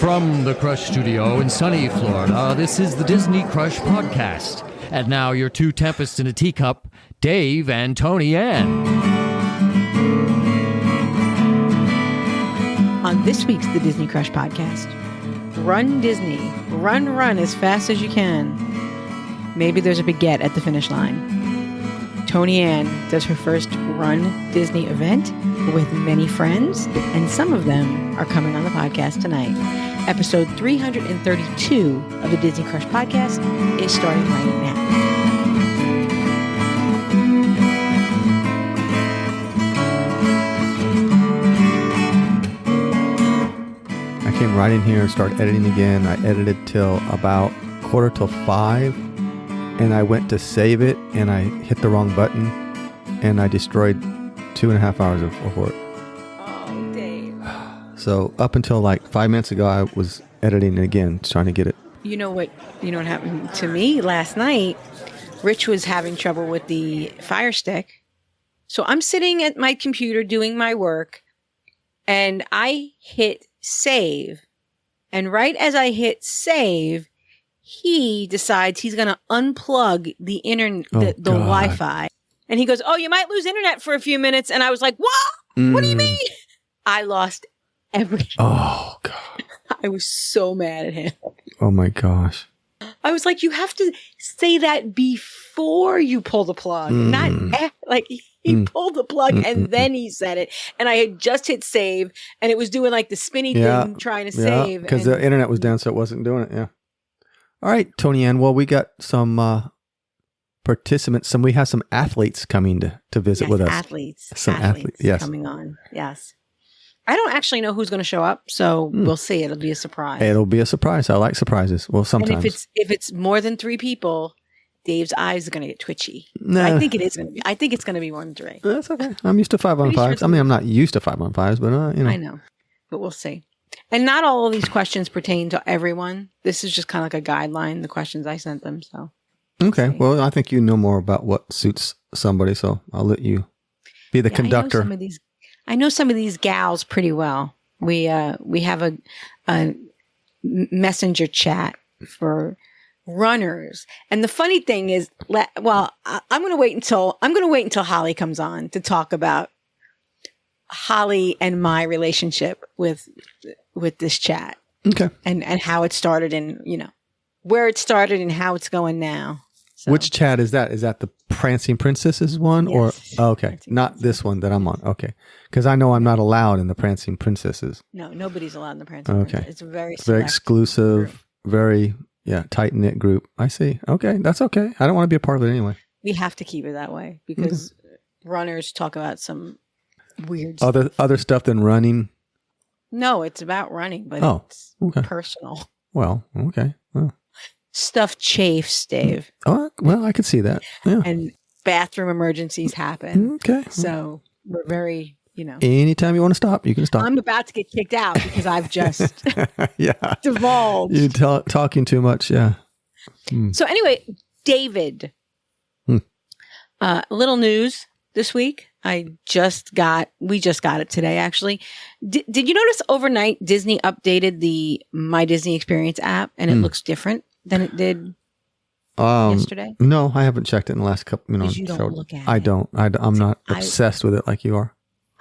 From the Crush Studio in sunny Florida, this is the Disney Crush Podcast. And now your two tempests in a teacup, Dave and Toni-Ann. On this week's The Disney Crush Podcast, run Disney. Run as fast as you can. Maybe there's a baguette at the finish line. Toni-Ann does her first Run Disney event with many friends, and some of them are coming on the podcast tonight. Episode 332 of the Disney Crush Podcast is starting right now. I came right in here and started editing again. I edited till about 4:45. And I went to save it, and I hit the wrong button, and I destroyed 2.5 hours of work. Oh, Dave. So up until like 5 minutes ago, I was editing again, trying to get it. You know what happened to me last night? Rich was having trouble with the Fire Stick. So I'm sitting at my computer doing my work, and I hit save. And right as I hit save, he decides he's going to unplug the internet, the Wi-Fi. And he goes, "Oh, you might lose internet for a few minutes." And I was like, "What? What do you mean?" I lost everything. Oh, God. I was so mad at him. Oh, my gosh. I was like, you have to say that before you pull the plug. Not like he pulled the plug and then he said it. And I had just hit save and it was doing like the spinny thing trying to save. Because the internet was down, so it wasn't doing it. Yeah. All right, Toni-Ann. Well, we got some participants. We have some athletes coming to visit with us. Some athletes. Yes. Coming on. Yes. I don't actually know who's going to show up, so we'll see. It'll be a surprise. It'll be a surprise. I like surprises. Well, sometimes. And if it's more than 3 people, Dave's eyes are going to get twitchy. I think it is going to be. I think it's going to be more than 3. That's okay. I'm used to 5-on-5s. I mean, I'm not used to 5-on-5s, but you know. I know, but we'll see. And not all of these questions pertain to everyone. This is just kind of like a guideline, the questions I sent them. So, okay. Well, I think you know more about what suits somebody, so I'll let you be the conductor. I know some of these gals pretty well. We have a messenger chat for runners. And the funny thing is, I'm going to wait until Holly comes on to talk about Holly and my relationship with this chat. Okay. And how it started and, where it started and how it's going now. So. Which chat is that? Is that the Prancing Princesses one? Yes. Or okay. Not this one that I'm on. Okay. Because I know I'm not allowed in the Prancing Princesses. No, nobody's allowed in the Prancing Princesses. It's very exclusive, group. Very tight-knit group. I see. Okay. That's okay. I don't want to be a part of it anyway. We have to keep it that way because runners talk about some weird other stuff than running. No, it's about running, but it's personal. Well, okay. Well. Stuff chafes, Dave. Oh, well, I could see that. Yeah. And bathroom emergencies happen. Okay. So we're very, Anytime you want to stop, you can stop. I'm about to get kicked out because I've just divulged. You're talking too much, yeah. So anyway, David. Little news this week. We just got it today, actually. Did you notice overnight Disney updated the My Disney Experience app and it looks different than it did yesterday? No, I haven't checked it in the last couple. You don't look at it. I don't. I'm not obsessed with it like you are.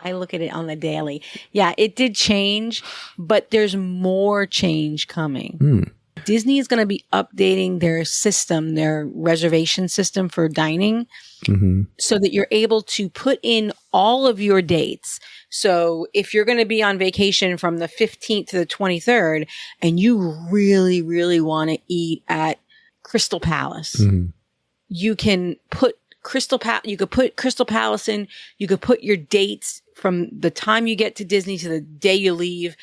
I look at it on the daily. Yeah, it did change, but there's more change coming. Disney is going to be updating their system, their reservation system for dining, so that you're able to put in all of your dates. So if you're going to be on vacation from the 15th to the 23rd and you really, really want to eat at Crystal Palace, you can put Crystal Palace in. You could put your dates from the time you get to Disney to the day you leave,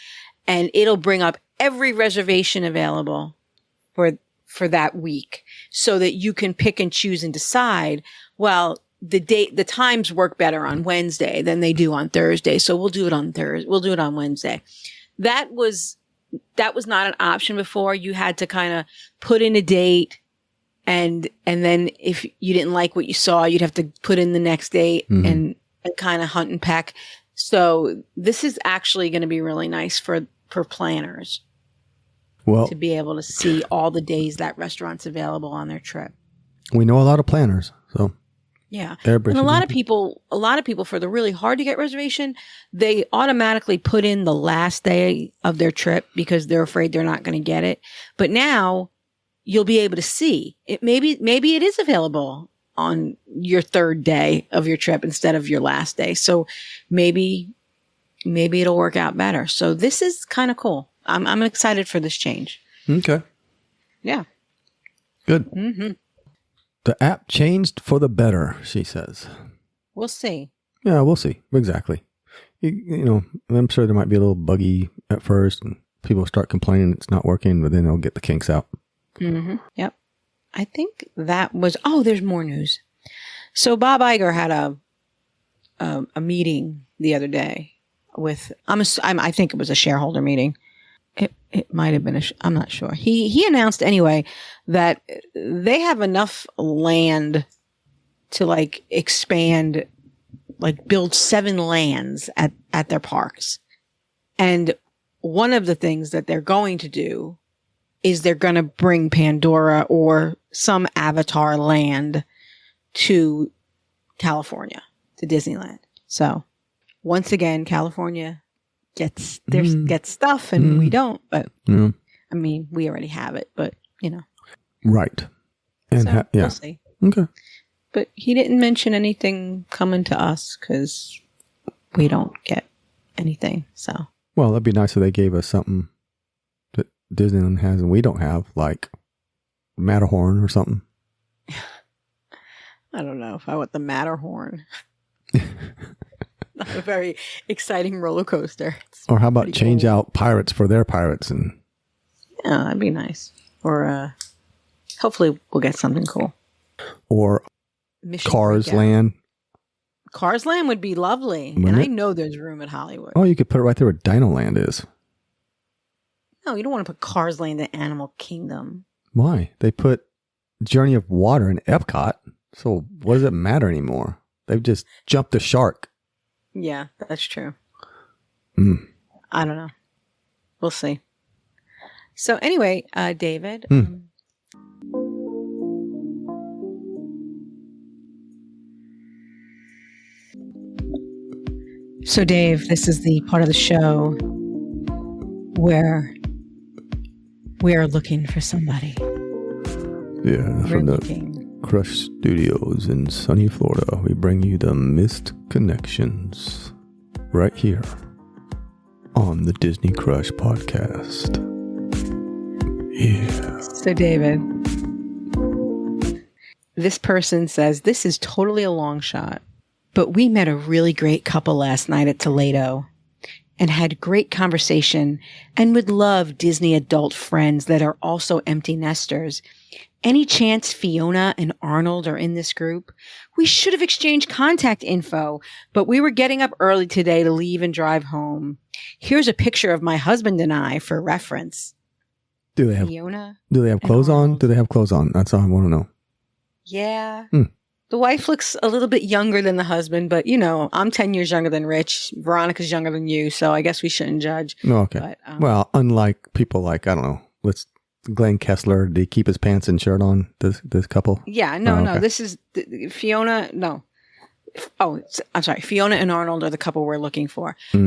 and it'll bring up every reservation available for that week so that you can pick and choose and decide, well, the times work better on Wednesday than they do on Thursday. So we'll do it on Thursday. We'll do it on Wednesday. That was not an option before. You had to kind of put in a date and then if you didn't like what you saw, you'd have to put in the next date and kind of hunt and peck. So this is actually going to be really nice for planners. Well, to be able to see all the days that restaurant's available on their trip. we know a lot of planners, so Yeah. everybody And a should lot be- of people for the really hard to get reservation, they automatically put in the last day of their trip because they're afraid they're not going to get it. But now you'll be able to see it. Maybe it is available on your third day of your trip instead of your last day. So maybe it'll work out better. So this is kind of cool. I'm excited for this change. Okay. Yeah. Good. Mm-hmm. The app changed for the better, she says. We'll see. Yeah, we'll see. Exactly. You know, I'm sure there might be a little buggy at first and people start complaining it's not working, but then they'll get the kinks out. Mm-hmm. Yep. I think that was, there's more news. So Bob Iger had a meeting the other day with, I think it was a shareholder meeting. It might have been I'm not sure. He announced anyway that they have enough land to like expand, like build 7 lands at their parks. And one of the things that they're going to do is they're going to bring Pandora or some Avatar land to California, to Disneyland. So once again, California gets stuff and we don't, but I mean, we already have it, but you know. Right. And so yeah. we'll see. Okay. But he didn't mention anything coming to us because we don't get anything. So. Well, that'd be nice if they gave us something that Disneyland has and we don't have, like Matterhorn or something. I don't know if I want the Matterhorn. Not a very exciting roller coaster. Or how about change out pirates for their pirates? And yeah, that'd be nice. Or hopefully we'll get something cool. Or Mission Cars Breakout. Land. Cars Land would be lovely. Wouldn't and it? I know there's room at Hollywood. Oh, you could put it right there where Dino Land is. No, you don't want to put Cars Land in Animal Kingdom. Why? They put Journey of Water in Epcot. So what does it matter anymore? They've just jumped the shark. Yeah, that's true. Mm. I don't know. We'll see. So anyway, David. So Dave, this is the part of the show where we are looking for somebody. Yeah, We're from the looking. Crush Studios in sunny Florida, we bring you the Missed Connections right here on the Disney Crush podcast. Yeah. So David, this person says, this is totally a long shot, but we met a really great couple last night at Toledo and had great conversation and would love Disney adult friends that are also empty nesters. Any chance Fiona and Arnold are in this group? We should have exchanged contact info, but we were getting up early today to leave and drive home. Here's a picture of my husband and I for reference. Do they have Fiona? clothes on? Arnold. Do they have clothes on? That's all I want to know. Yeah. Hmm. The wife looks a little bit younger than the husband, but you know, I'm 10 years younger than Rich. Veronica's younger than you, so I guess we shouldn't judge. No, okay. But, Well, unlike people like, I don't know, Glenn Kessler, did he keep his pants and shirt on, this couple? yeah, no, Oh, okay. this is Fiona. No. I'm sorry. Fiona and Arnold are the couple we're looking for. But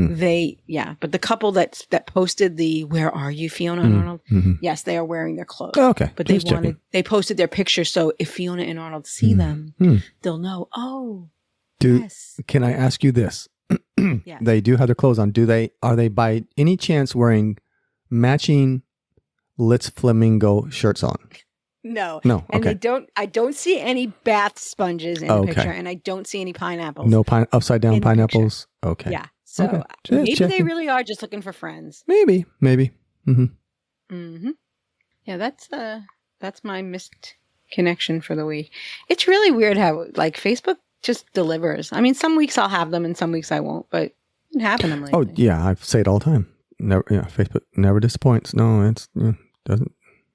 the couple that posted the "Where are you, Fiona and Arnold?" Yes, they are wearing their clothes. Oh, okay. But Just checking. they posted their pictures, so if Fiona and Arnold see them, they'll know. Oh, yes. Can I ask you this? Yes. They do have their clothes on. Are they by any chance wearing matching Litz Flamingo shirts on? No. okay. And I don't see any bath sponges in the Okay. picture, and I don't see any pineapples. No upside down In the pineapples? Okay. Yeah. So Okay. Just maybe they checking. really are just looking for friends. Maybe. Mm-hmm. Mm-hmm. Yeah, that's my missed connection for the week. It's really weird how like Facebook just delivers. I mean, some weeks I'll have them and some weeks I won't, but it didn't happen them lately. Oh, yeah. I say it all the time. Never. Yeah. Facebook never disappoints. No, doesn't.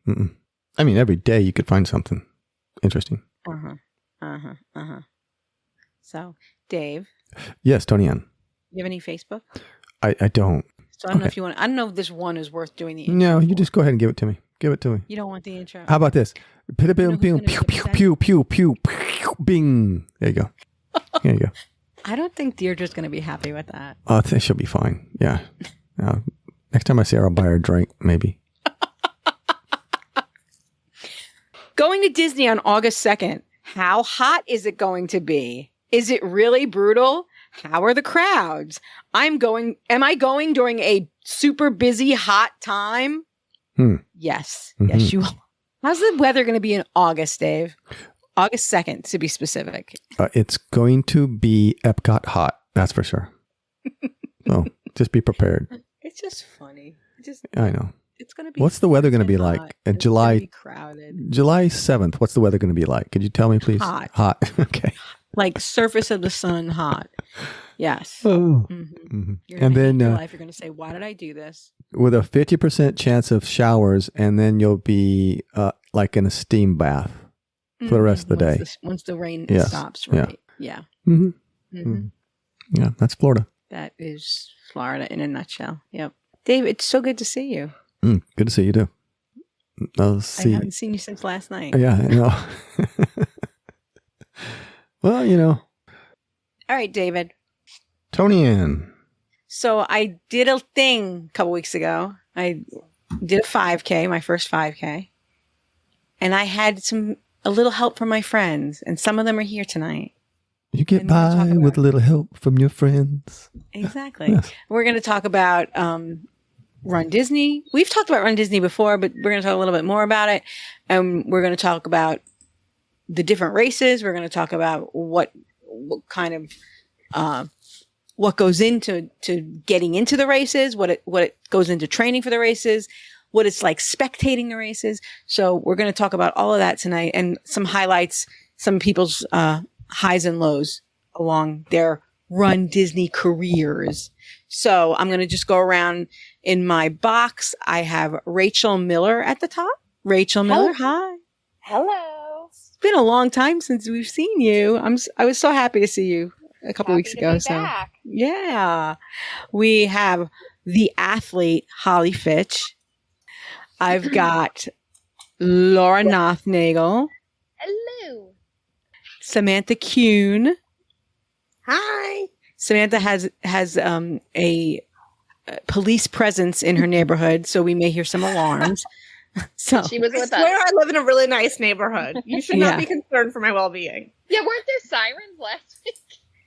Mm-mm. I mean, every day you could find something interesting. So, Dave, Yes, Toni-Ann. you have any Facebook? I don't. So I don't know if you want. I don't know if this one is worth doing the intro. No, you for. just go ahead and give it to me. Give it to me. You don't want the intro. How about this? Pew, pew, pew, who's pew, gonna pew, pew, pew, pew, bing. There you go. There you go. I don't think Deirdre's going to be happy with that. I think she'll be fine. Yeah. Next time I see her, I'll buy her a drink, maybe. Going to Disney on August 2nd. How hot is it going to be? Is it really brutal? How are the crowds? Am I going during a super busy, hot time? Yes. Mm-hmm. Yes, you will. How's the weather going to be in August, Dave? August 2nd, to be specific. It's going to be Epcot hot. That's for sure. So just be prepared. It's just funny. I know. It's going to be. What's the weather going to be hot. like? It's July, gonna be crowded. July 7th. What's the weather going to be like? Could you tell me, please? Hot. Hot. Okay. Like surface of the sun hot. Yes. Oh. Mm-hmm. You're And gonna then hate your life. You're going to say, why did I do this? with a 50% chance of showers, and then you'll be like in a steam bath for the rest of the day. Once the rain stops, Yeah. right? Yeah. Mm-hmm. Mm-hmm. Yeah, that's Florida. That is Florida in a nutshell. Yep. Dave, it's so good to see you. Good to see you too. I'll I see. haven't seen you since last night. Yeah, I know. Well, All right, David. Toni-Ann. So I did a thing a couple weeks ago. I did a 5K, my first 5K. And I had a little help from my friends, and some of them are here tonight. You get And we're gonna by talk with about a little help from your friends. Exactly. Yes. We're going to talk about Run Disney. We've talked about Run Disney before, but we're going to talk a little bit more about it. And we're going to talk about the different races. We're going to talk about what kind of what goes into getting into the races, what it goes into training for the races, what it's like spectating the races. So we're going to talk about all of that tonight, and some highlights, some people's highs and lows along their Run Disney careers. So I'm going to just go around in my box. I have Rachel Miller at the top. Rachel Miller, hi. Hello. It's been a long time since we've seen you. I was so happy to see you a couple weeks ago. Be back. Yeah, we have the athlete Holly Fitch. I've got Laura Nothnagel, Hello. Samantha Kuhn. Hi. Samantha has a police presence in her neighborhood, so we may hear some alarms. So She was I with swear us. I live in a really nice neighborhood. You should Yeah. not be concerned for my well-being. Yeah, weren't there sirens last week?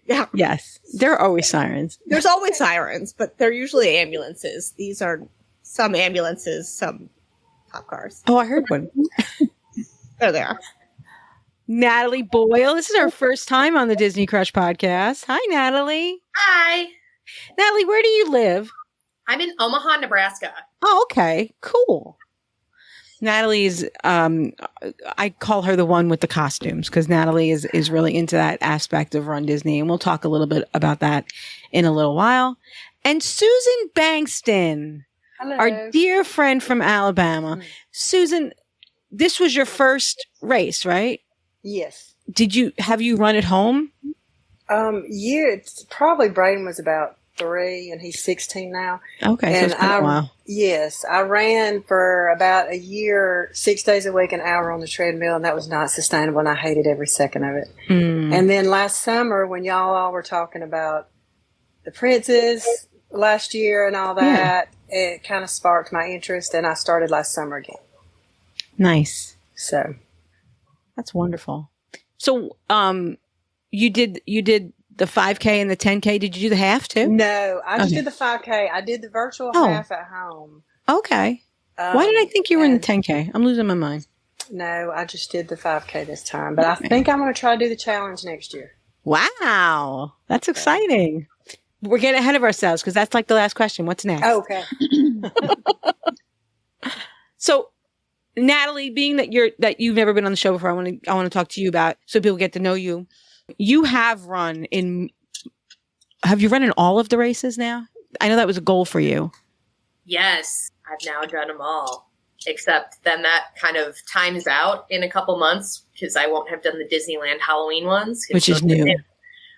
Yeah. yes, there are always sirens. There's always sirens, but they're usually ambulances. These are some ambulances, some cop cars. Oh, I heard one. There they are. Natalie Boyle. This is our first time on the Disney Crush podcast. Hi, Natalie. Hi, Natalie, where do you live? I'm in Omaha, Nebraska. Oh, okay. Cool. Natalie's, I call her the one with the costumes because Natalie is really into that aspect of Run Disney. And we'll talk a little bit about that in a little while. And Susan Bankston, Hello. our dear friend from Alabama. Susan, this was your first race, right? Yes. Have you run at home? Yeah, it's probably Braden was about 3 and he's 16 now. Okay. So And it's been a while. Yes, I ran for about a year, 6 days a week, an hour on the treadmill, and that was not sustainable, and I hated every second of it. Mm. And then last summer, when y'all all were talking about the princes last year and all that, it kind of sparked my interest, and I started last summer again. Nice. So, That's wonderful. So, you did the 5K and the 10K. Did you do the half too? no, I just Okay. did the 5K. I did the virtual Oh. half at home. Okay. Why did I think you were in the and- 10K? I'm losing my mind. No, I just did the 5K this time, but I think I'm going to try to do the challenge next year. Wow. That's exciting. We're getting ahead of ourselves because that's like the last question. What's next? Oh, okay. So, Natalie, being that you've never been on the show before, I want to talk to you about so people get to know you. You have run in all of the races now? I know that was a goal for you. Yes, I've now done them all. Except then that kind of times out in a couple months because I won't have done the Disneyland Halloween ones. 'cause Which is those are new. new.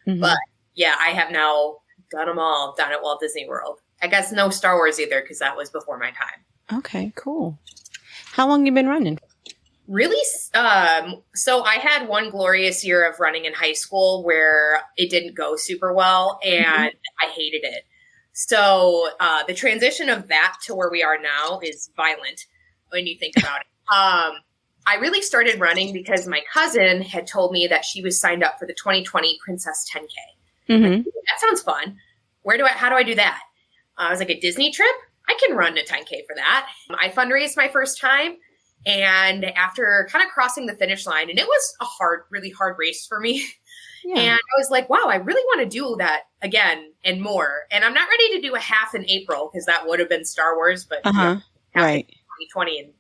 Mhm. But yeah, I have now done them all down at Walt Disney World. I guess no Star Wars either, because that was before my time. Okay, cool. How long you been running? Really, so I had one glorious year of running in high school where it didn't go super well, and I hated it. So the transition of that to where we are now is violent when you think about it. I really started running because my cousin had told me that she was signed up for the 2020 Princess 10K. Like, that sounds fun. How do I do that? I was like, a Disney trip? I can run a 10K for that. I fundraised my first time. And after kind of crossing the finish line, and it was a really hard race for me. Yeah. And I was like, wow, I really want to do that again and more. And I'm not ready to do a half in April because that would have been Star Wars, but half in 2020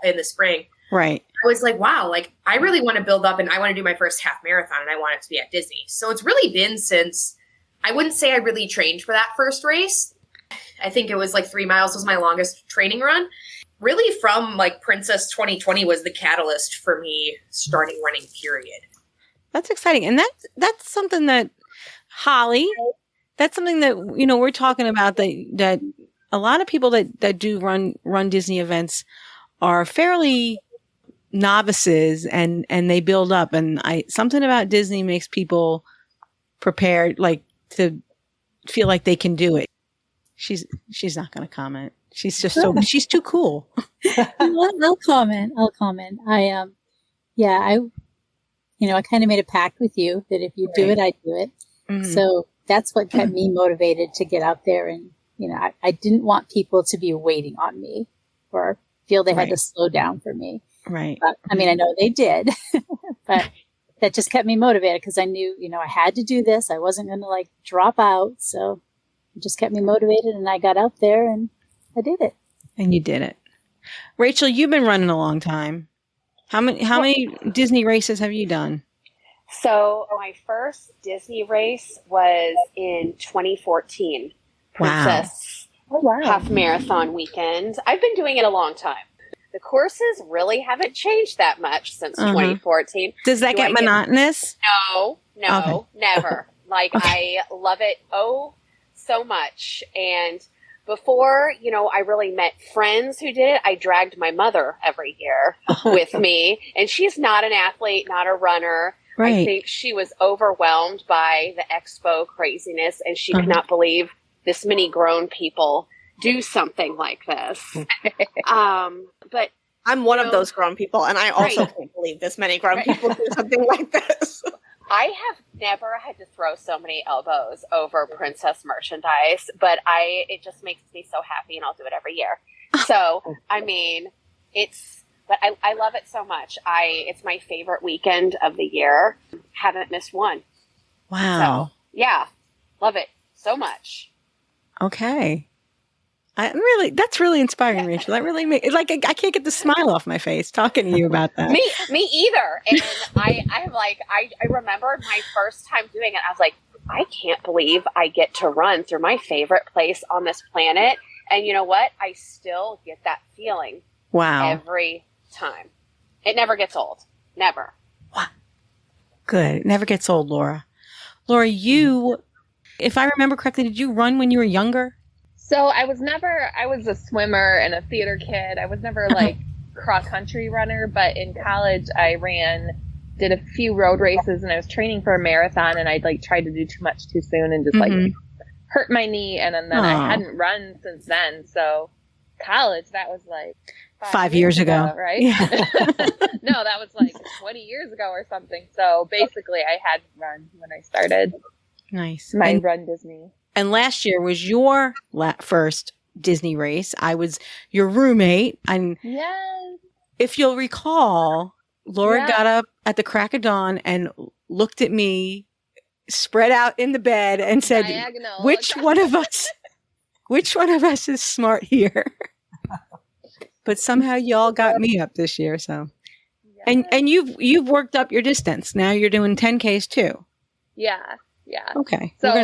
in the spring. Right. I was like, wow, like I really want to build up and I want to do my first half marathon and I want it to be at Disney. So it's really been since, I wouldn't say I really trained for that first race. I think it was like 3 miles was my longest training run. Really from like Princess 2020 was the catalyst for me starting running, period. That's exciting. And that's something that Holly, that's something that, we're talking about that a lot of people that do run Disney events are fairly novices and they build up. And something about Disney makes people prepared, like to feel like they can do it. She's not going to comment. She's just she's too cool. I'll comment. I kind of made a pact with you that if you do it, I do it. Mm-hmm. So that's what kept me motivated to get out there. And, I didn't want people to be waiting on me or feel they had to slow down for me. Right. But, I know they did, but that just kept me motivated because I knew, I had to do this. I wasn't going to drop out. So it just kept me motivated and I got out there and I did it. And you did it. Rachel, you've been running a long time. How many Disney races have you done? So my first Disney race was in 2014. Princess Half Marathon weekend. I've been doing it a long time. The courses really haven't changed that much since 2014. Does that get monotonous? No, never. I love it so much. And before, I really met friends who did it. I dragged my mother every year with me. And she's not an athlete, not a runner. Right. I think she was overwhelmed by the expo craziness and she could not believe this many grown people do something like this. But I'm one of those grown people, and I also can't believe this many grown people do something like this. I have never had to throw so many elbows over princess merchandise, but it just makes me so happy, and I'll do it every year. So, but I love it so much. It's my favorite weekend of the year. Haven't missed one. Wow. So, yeah, love it so much. Okay. That's really inspiring, Rachel. That really I can't get the smile off my face talking to you about that. Me either. And I remembered my first time doing it. I was like, I can't believe I get to run through my favorite place on this planet. And you know what? I still get that feeling. Wow. Every time. It never gets old. Never. Wow. Good. It never gets old, Laura. Laura, you, if I remember correctly, did you run when you were younger? So I was a swimmer and a theater kid. I was never cross country runner, but in college I did a few road races and I was training for a marathon and I tried to do too much too soon and just hurt my knee. And then I hadn't run since then. So college, that was 5 years ago, right? Yeah. No, that was 20 years ago or something. So basically I had run when I started. Nice. Run Disney. And last year was your first Disney race. I was your roommate. And yes. If you'll recall, Laura got up at the crack of dawn and looked at me spread out in the bed and said, Diagonal. which one of us is smart here? But somehow y'all got me up this year. So, yes. And you've worked up your distance. Now you're doing 10Ks too. Yeah. Yeah. Okay. So I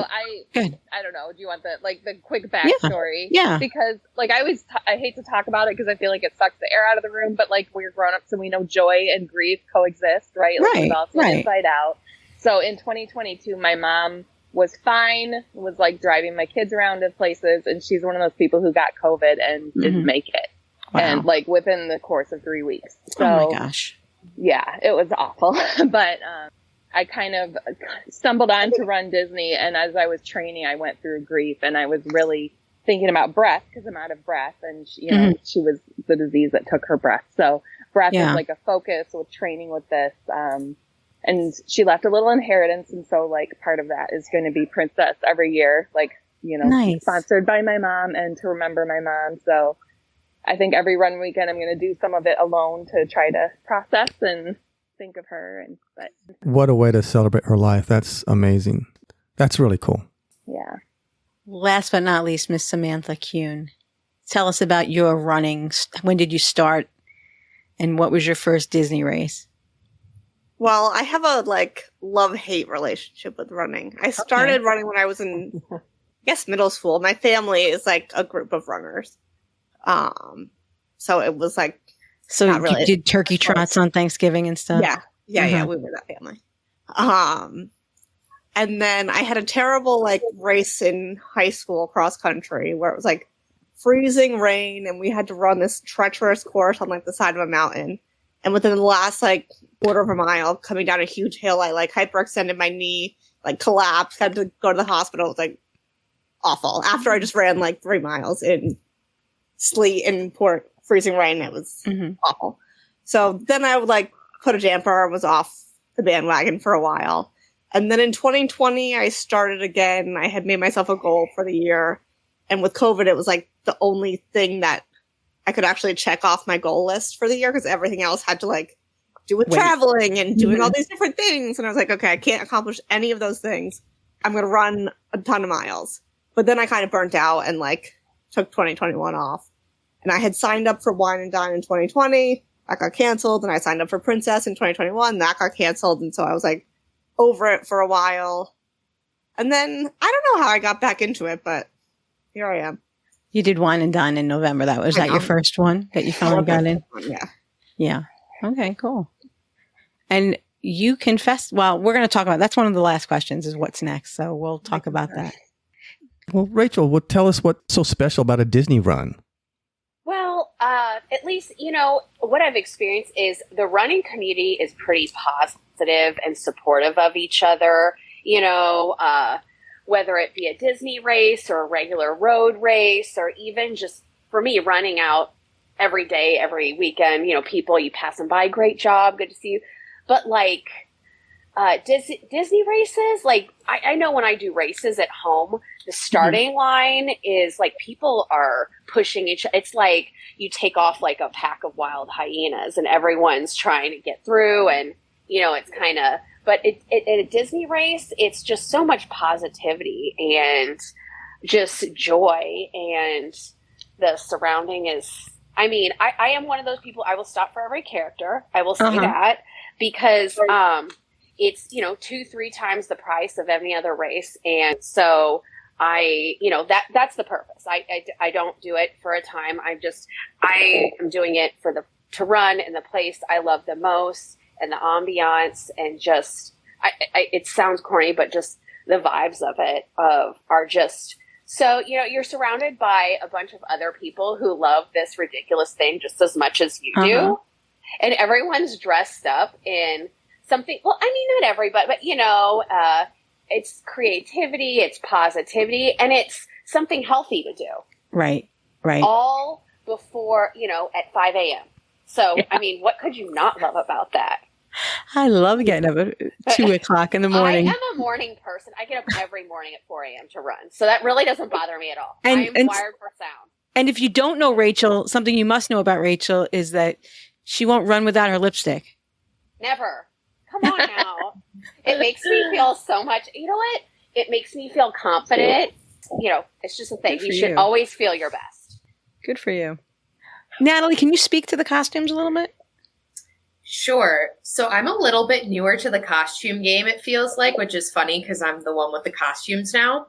don't know. Do you want the quick backstory? Yeah. Because I hate to talk about it because I feel like it sucks the air out of the room. But we're grown ups and we know joy and grief coexist, right? Right. We've all seen Inside Out. So in 2022, my mom was fine, was like driving my kids around to places. And she's one of those people who got COVID and didn't make it. Wow. And like within the course of 3 weeks. So, oh my gosh. Yeah, it was awful. But I kind of stumbled on to Run Disney. And as I was training, I went through grief, and I was really thinking about breath because I'm out of breath. And, she was the disease that took her breath. So breath is like a focus with training with this. And she left a little inheritance. And so like part of that is going to be Princess every year, like, nice. Sponsored by my mom and to remember my mom. So I think every run weekend I'm going to do some of it alone to try to process and think of her. But what a way to celebrate her life. That's amazing. That's really cool. Yeah. Last but not least, Miss Samantha Kuhn. Tell us about your running. When did you start? And what was your first Disney race? Well, I have a love-hate relationship with running. I started running when I was in, I guess, middle school. My family is like a group of runners. So it was like, so not really, you did turkey trots on Thanksgiving and stuff? Yeah. We were that family. And then I had a terrible race in high school cross country where it was like freezing rain and we had to run this treacherous course on the side of a mountain. And within the last quarter of a mile coming down a huge hill, I hyperextended my knee, collapsed, had to go to the hospital. It was awful. After I just ran 3 miles in sleet and freezing rain, it was awful. So then I would put a damper and was off the bandwagon for a while. And then in 2020, I started again. I had made myself a goal for the year. And with COVID, it was the only thing that I could actually check off my goal list for the year because everything else had to do with traveling and doing all these different things. And I was like, okay, I can't accomplish any of those things. I'm going to run a ton of miles. But then I kind of burnt out and took 2021 off. And I had signed up for Wine and Dine in 2020. That got canceled. And I signed up for Princess in 2021. That got canceled. And so I was over it for a while. And then I don't know how I got back into it, but here I am. You did Wine and Dine in November. Was that your first one that you finally got in? Yeah. Yeah. Okay, cool. And you confessed, well, we're going to talk about, that's one of the last questions is what's next. So we'll talk about that. Well, Rachel, tell us what's so special about a Disney run. Well, at least, what I've experienced is the running community is pretty positive and supportive of each other, whether it be a Disney race or a regular road race, or even just for me running out every day, every weekend, people, you pass them by, great job, good to see you. But Disney races, I know when I do races at home, the starting line is people are pushing each. It's you take off a pack of wild hyenas, and everyone's trying to get through, and it's kind of. But in a Disney race, it's just so much positivity and just joy, and the surrounding is. I mean, I am one of those people. I will stop for every character. I will say that because it's 2-3 times the price of any other race, and so. That's the purpose. I don't do it for a time. I am doing it to run in the place I love the most and the ambiance and just, it sounds corny, but just the vibes of it are just, so, you're surrounded by a bunch of other people who love this ridiculous thing just as much as you do. And everyone's dressed up in something, well, I mean, not everybody, but it's creativity, it's positivity, and it's something healthy to do. Right. All before, at 5 a.m. So, yeah. I mean, what could you not love about that? I love getting up at 2 o'clock in the morning. I am a morning person. I get up every morning at 4 a.m. to run. So that really doesn't bother me at all. I am wired for sound. And if you don't know Rachel, something you must know about Rachel is that she won't run without her lipstick. Never. Come on now. It makes me feel so much, you know what? It makes me feel confident. It's just a thing. You should always feel your best. Good for you. Natalie, can you speak to the costumes a little bit? Sure. So I'm a little bit newer to the costume game, it feels like, which is funny because I'm the one with the costumes now.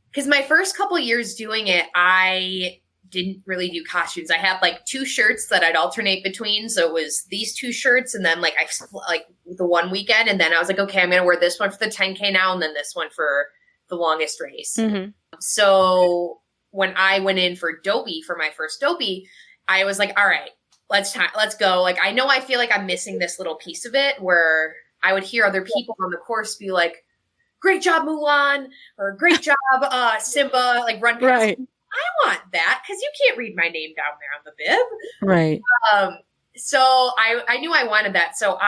Because my first couple years doing it, I didn't really do costumes. I had like 2 shirts that I'd alternate between. So it was these 2 shirts, and then like the one weekend, and then I was like, okay, I'm going to wear this one for the 10K now, and then this one for the longest race. Mm-hmm. So when I went in for Dopey, for my first Dopey, I was like, all right, let's go. Like, I know I feel like I'm missing this little piece of it where I would hear other people on the course be like, great job, Mulan, or great job, Simba, like run past. Right. I want that because you can't read my name down there on the bib. Right. So I knew I wanted that. So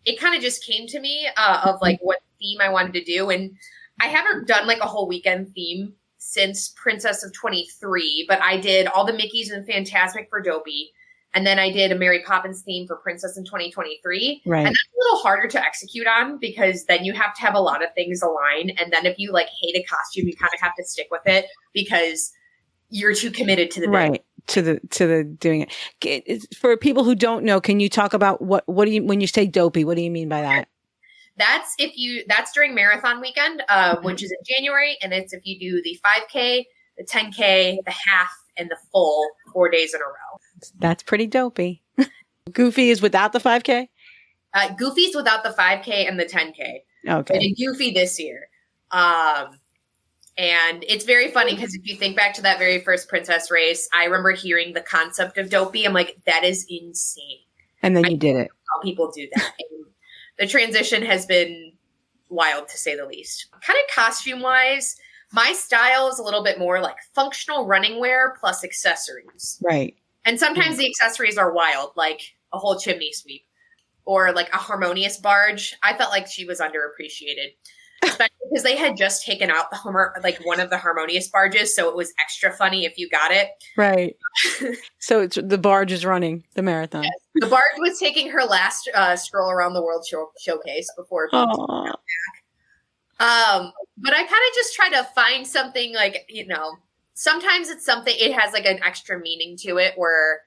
it kind of just came to me of like what theme I wanted to do. And I haven't done like a whole weekend theme since Princess of 23, but I did all the Mickeys and Fantasmic for Dopey. And then I did a Mary Poppins theme for Princess in 2023. Right. And that's a little harder to execute on because then you have to have a lot of things align. And then if you like hate a costume, you kind of have to stick with it because you're too committed to the right to the doing it. For people who don't know, can you talk about what do you, when you say Dopey, what do you mean by that? That's during marathon weekend, which is in January. And it's if you do the 5K, the 10K, the half, and the full 4 days in a row. That's pretty dopey. Goofy is without the 5K? Goofy's without the 5K and the 10K. Okay. I did Goofy this year. And it's very funny because if you think back to that very first Princess race, I remember hearing the concept of Dopey. I'm like, that is insane. And then you did it. How people do that. And the transition has been wild, to say the least. Kind of costume-wise, my style is a little bit more like functional running wear plus accessories. Right. And sometimes the accessories are wild, like a whole chimney sweep or like a harmonious barge. I felt like she was underappreciated, especially because they had just taken out one of the harmonious barges. So it was extra funny if you got it. Right. So the barge is running the marathon. Yes. The barge was taking her last stroll around the world showcase before being back. But I kind of just try to find something like, sometimes it's something, it has like an extra meaning to it where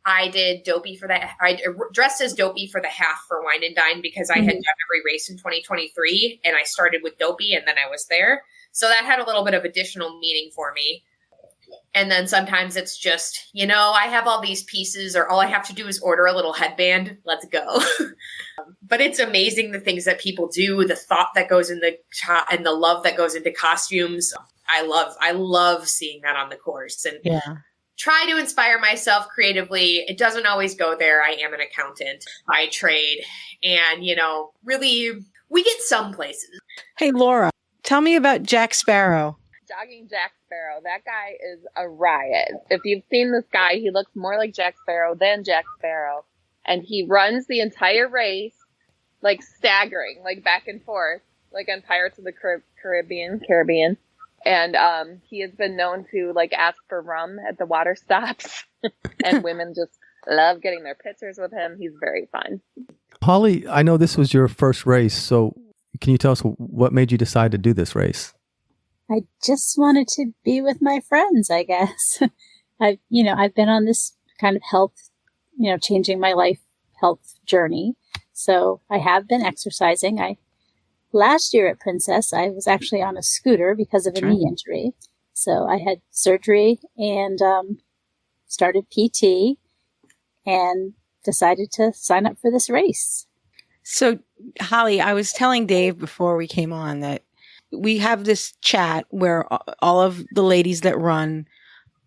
I did Dopey I dressed as Dopey for the half for Wine and Dine because I had done every race in 2023 and I started with Dopey and then I was there. So that had a little bit of additional meaning for me. And then sometimes it's just, I have all these pieces or all I have to do is order a little headband. Let's go. But it's amazing the things that people do, the thought that goes in and the love that goes into costumes. I love seeing that on the course and try to inspire myself creatively. It doesn't always go there. I am an accountant by trade and, really we get some places. Hey, Laura, tell me about Jack Sparrow. Jogging Jack Sparrow. That guy is a riot. If you've seen this guy, he looks more like Jack Sparrow than Jack Sparrow. And he runs the entire race, like staggering, like back and forth, like on Pirates of the Caribbean. And he has been known to like ask for rum at the water stops. And women just love getting their pictures with him. He's very fun. Holly, I know this was your first race. So can you tell us what made you decide to do this race? I just wanted to be with my friends, I guess. I've been on this kind of health, changing my life health journey. So I have been exercising. Last year at Princess, I was actually on a scooter because of a knee injury. So I had surgery and started PT and decided to sign up for this race. So, Holly, I was telling Dave before we came on that we have this chat where all of the ladies that run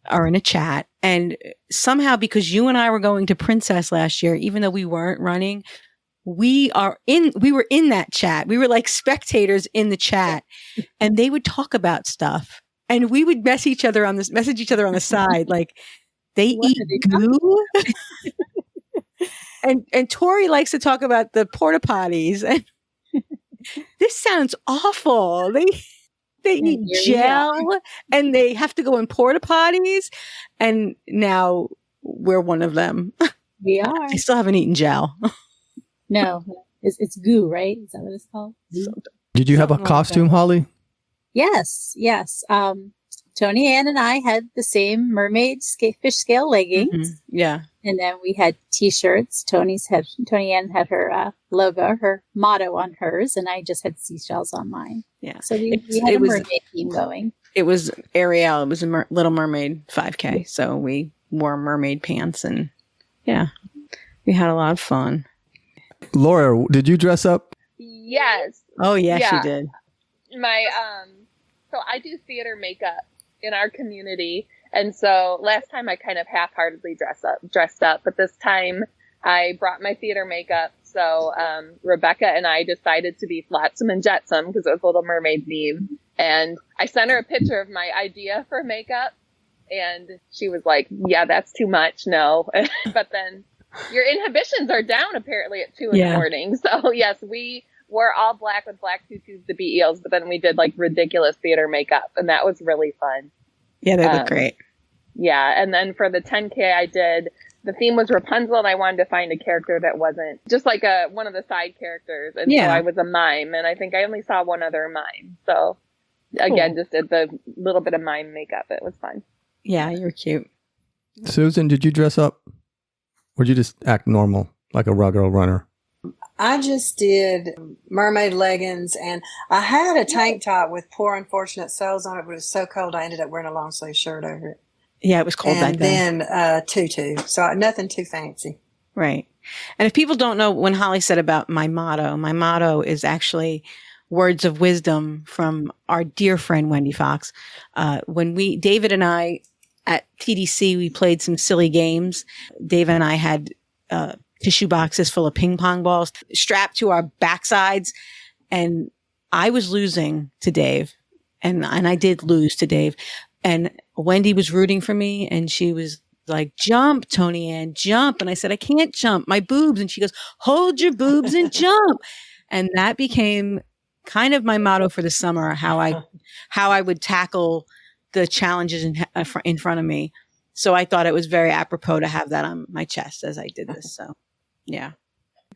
are in a chat. And somehow, because you and I were going to Princess last year, even though we weren't running, we were in that chat. We were like spectators in the chat and they would talk about stuff and we would message each other on the side. Like they eat goo. and Tori likes to talk about the porta potties and this sounds awful. They eat gel and they have to go in porta potties. And now we're one of them. We are. I still haven't eaten gel. No, it's goo, right? Is that what it's called? Did you have a costume, Holly? Yes. Toni-Ann and I had the same mermaid fish scale leggings. Mm-hmm. Yeah. And then we had t-shirts. Toni-Ann had her logo, her motto on hers, and I just had seashells on mine. Yeah. So we had a mermaid theme going. It was Ariel. It was a Little Mermaid 5K. So we wore mermaid pants and yeah, we had a lot of fun. Laura, did you dress up? Yes. Oh yeah, Yeah. she did. My so I do theater makeup in our community, and so last time I kind of half-heartedly dressed up, but this time I brought my theater makeup. So Rebecca and I decided to be Flotsam and Jetsam because it was Little Mermaid theme, and I sent her a picture of my idea for makeup, and she was like, "Yeah, that's too much. No," but then your inhibitions are down apparently at 2 in the morning. So yes, we were all black with black tutus to be eels, but then we did like ridiculous theater makeup, and that was really fun. Yeah, they look great. Yeah, and then for the 10K the theme was Rapunzel, and I wanted to find a character that wasn't just like one of the side characters, and so I was a mime, and I think I only saw one other mime. So again, just did the little bit of mime makeup. It was fun. Yeah, you were cute. Susan, did you dress up? Or did you just act normal, like a regular runner? I just did mermaid leggings, and I had a tank top with Poor Unfortunate Souls on it, but it was so cold I ended up wearing a long sleeve shirt over it. Yeah, it was cold back then. And then tutu, so nothing too fancy. Right. And if people don't know, when Holly said about my motto is actually words of wisdom from our dear friend Wendy Fox. When David and I, at TDC, we played some silly games. David and I had tissue boxes full of ping pong balls strapped to our backsides. And I was losing to Dave. And I did lose to Dave. And Wendy was rooting for me. And she was like, "Jump, Toni-Ann, jump." And I said, "I can't jump, my boobs." And she goes, "Hold your boobs and jump." And that became kind of my motto for the summer, how I would tackle the challenges in front of me. So I thought it was very apropos to have that on my chest as I did this. So, yeah.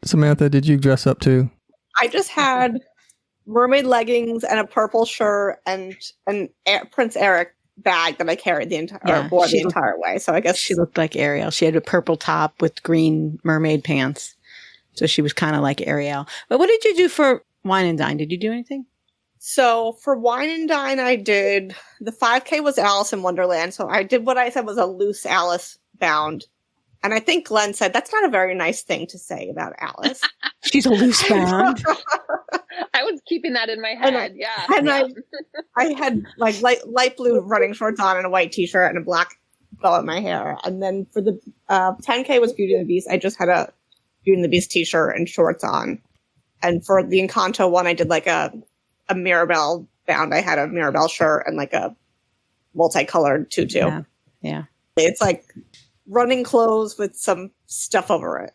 Samantha, did you dress up too? I just had mermaid leggings and a purple shirt and an Prince Eric bag that I carried the entire way. So I guess she looked like Ariel. She had a purple top with green mermaid pants. So she was kind of like Ariel. But what did you do for Wine and Dine? Did you do anything? So for Wine and Dine, I did the 5K was Alice in Wonderland. So I did what I said was a loose Alice bound. And I think Glenn said that's not a very nice thing to say about Alice. She's a loose bound. I was keeping that in my head. And I had like light blue running shorts on and a white t-shirt and a black bow in my hair. And then for the 10K was Beauty and the Beast. I just had a Beauty and the Beast t-shirt and shorts on. And for the Encanto one, I did like a Mirabelle bound. I had a Mirabelle shirt and like a multicolored tutu. Yeah. It's like running clothes with some stuff over it.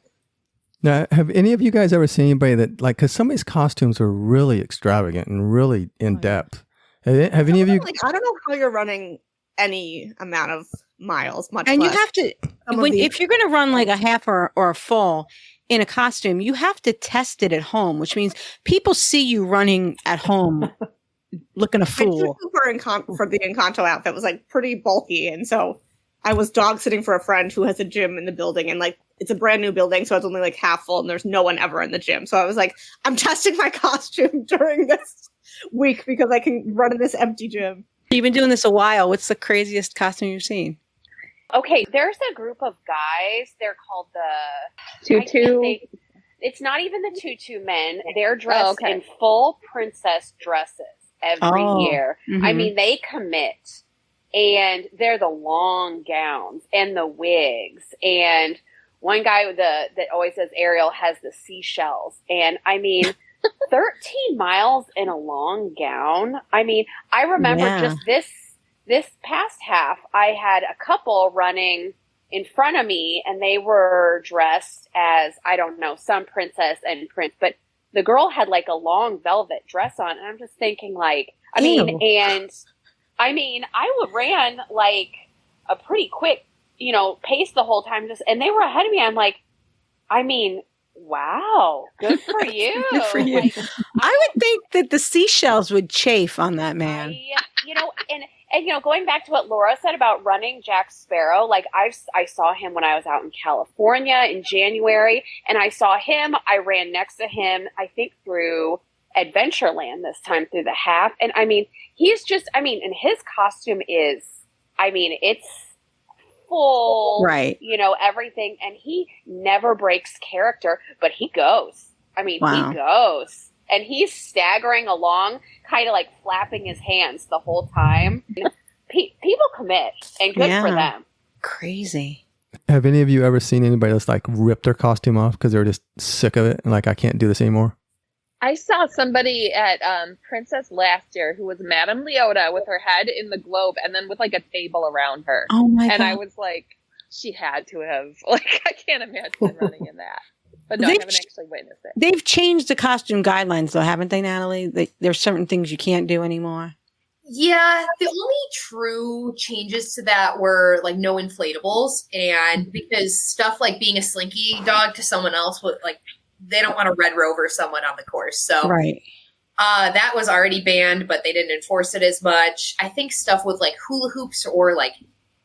Now, have any of you guys ever seen anybody that, like, because some of these costumes are really extravagant and really in depth. Have any of you? I don't know how you're running any amount of miles, much and less. You have to, if you're going to run like a half or a full in a costume, you have to test it at home, which means people see you running at home looking a fool. For the Encanto outfit was like pretty bulky, and so I was dog sitting for a friend who has a gym in the building, and like it's a brand new building, so it's only like half full, and there's no one ever in the gym. So I was like, I'm testing my costume during this week because I can run in this empty gym. You've been doing this a while. What's the craziest costume you've seen? Okay, there's a group of guys. They're called the Tutu. It's not even the Tutu men. They're dressed in full princess dresses every year. Mm-hmm. I mean, they commit. And they're the long gowns and the wigs. And one guy that always says Ariel has the seashells. And I mean, 13 miles in a long gown. I mean, I remember just this past half, I had a couple running in front of me and they were dressed as, I don't know, some princess and prince. But the girl had like a long velvet dress on. And I'm just thinking like, I ran like a pretty quick, pace the whole time. And they were ahead of me. I'm like, wow, good for you. Good for you. Like, I would think that the seashells would chafe on that man. And going back to what Laura said about running Jack Sparrow, like I saw him when I was out in California in January, and I saw him. I ran next to him, I think through Adventureland this time through the half. And I mean, he's just, I mean, and his costume is, I mean, it's full, Right. you know, everything. And he never breaks character, but he goes. I mean, Wow. he goes. And he's staggering along, kind of like flapping his hands the whole time. People commit, and good for them. Crazy. Have any of you ever seen anybody that's like ripped their costume off because they're just sick of it and like, I can't do this anymore? I saw somebody at Princess last year who was Madame Leota with her head in the globe and then with like a table around her. Oh my God. And I was like, she had to have, like, I can't imagine running in that. But no, I haven't actually witnessed it. They've changed the costume guidelines though, haven't they, Natalie? There's certain things you can't do anymore. Yeah, the only true changes to that were like no inflatables, and because stuff like being a slinky dog to someone else would like they don't want to Red Rover someone on the course. So Right. That was already banned, but they didn't enforce it as much. I think stuff with like hula hoops or like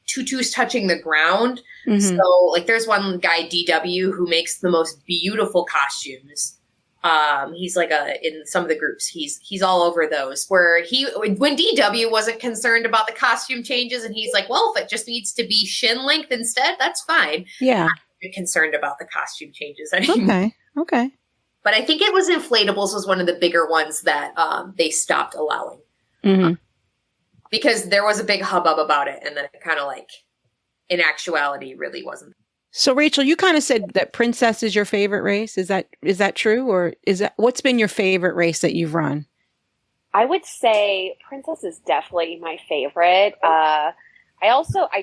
tutus touching the ground. Mhm. So like there's one guy, DW, who makes the most beautiful costumes. He's like in some of the groups, he's all over those where when DW wasn't concerned about the costume changes and he's like, well, if it just needs to be shin length instead, that's fine. Yeah. I'm not concerned about the costume changes anymore. Okay. But I think it was inflatables was one of the bigger ones that they stopped allowing Mm-hmm. because there was a big hubbub about it. And then it kind of like in actuality really wasn't. So Rachel, you kind of said that Princess is your favorite race. Is that true? Or what's been your favorite race that you've run? I would say Princess is definitely my favorite. I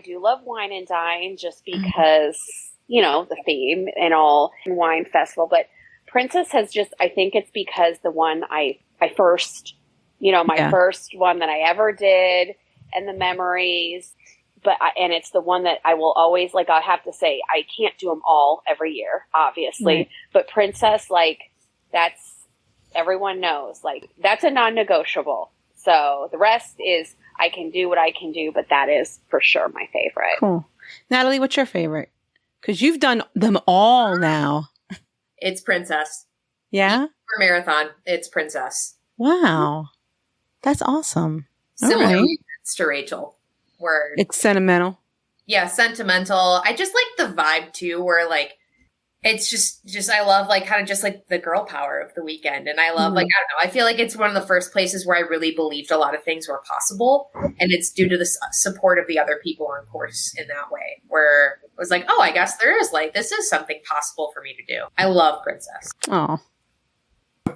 do love Wine and Dine just because, you know, the theme and all wine festival, but Princess has just, I think it's because the one I first, you know, my first one that I ever did and the memories, and it's the one that I will always, like, I'll have to say, I can't do them all every year, obviously, Right. but Princess, like, that's, everyone knows, like, that's a non-negotiable. So the rest is, I can do what I can do, but that is for sure my favorite. Cool. Natalie, what's your favorite? Because you've done them all now. It's Princess. Yeah? For marathon, it's Princess. Wow. That's awesome. Similarly All right. to Rachel. Where It's sentimental. yeah, sentimental. I just like the vibe too, where like it's just I love like kind of just like the girl power of the weekend. And I love like, I don't know, I feel like it's one of the first places where I really believed a lot of things were possible. And it's due to the support of the other people on course in that way, where it was like, oh, I guess there is like, this is something possible for me to do. I love Princess. Oh.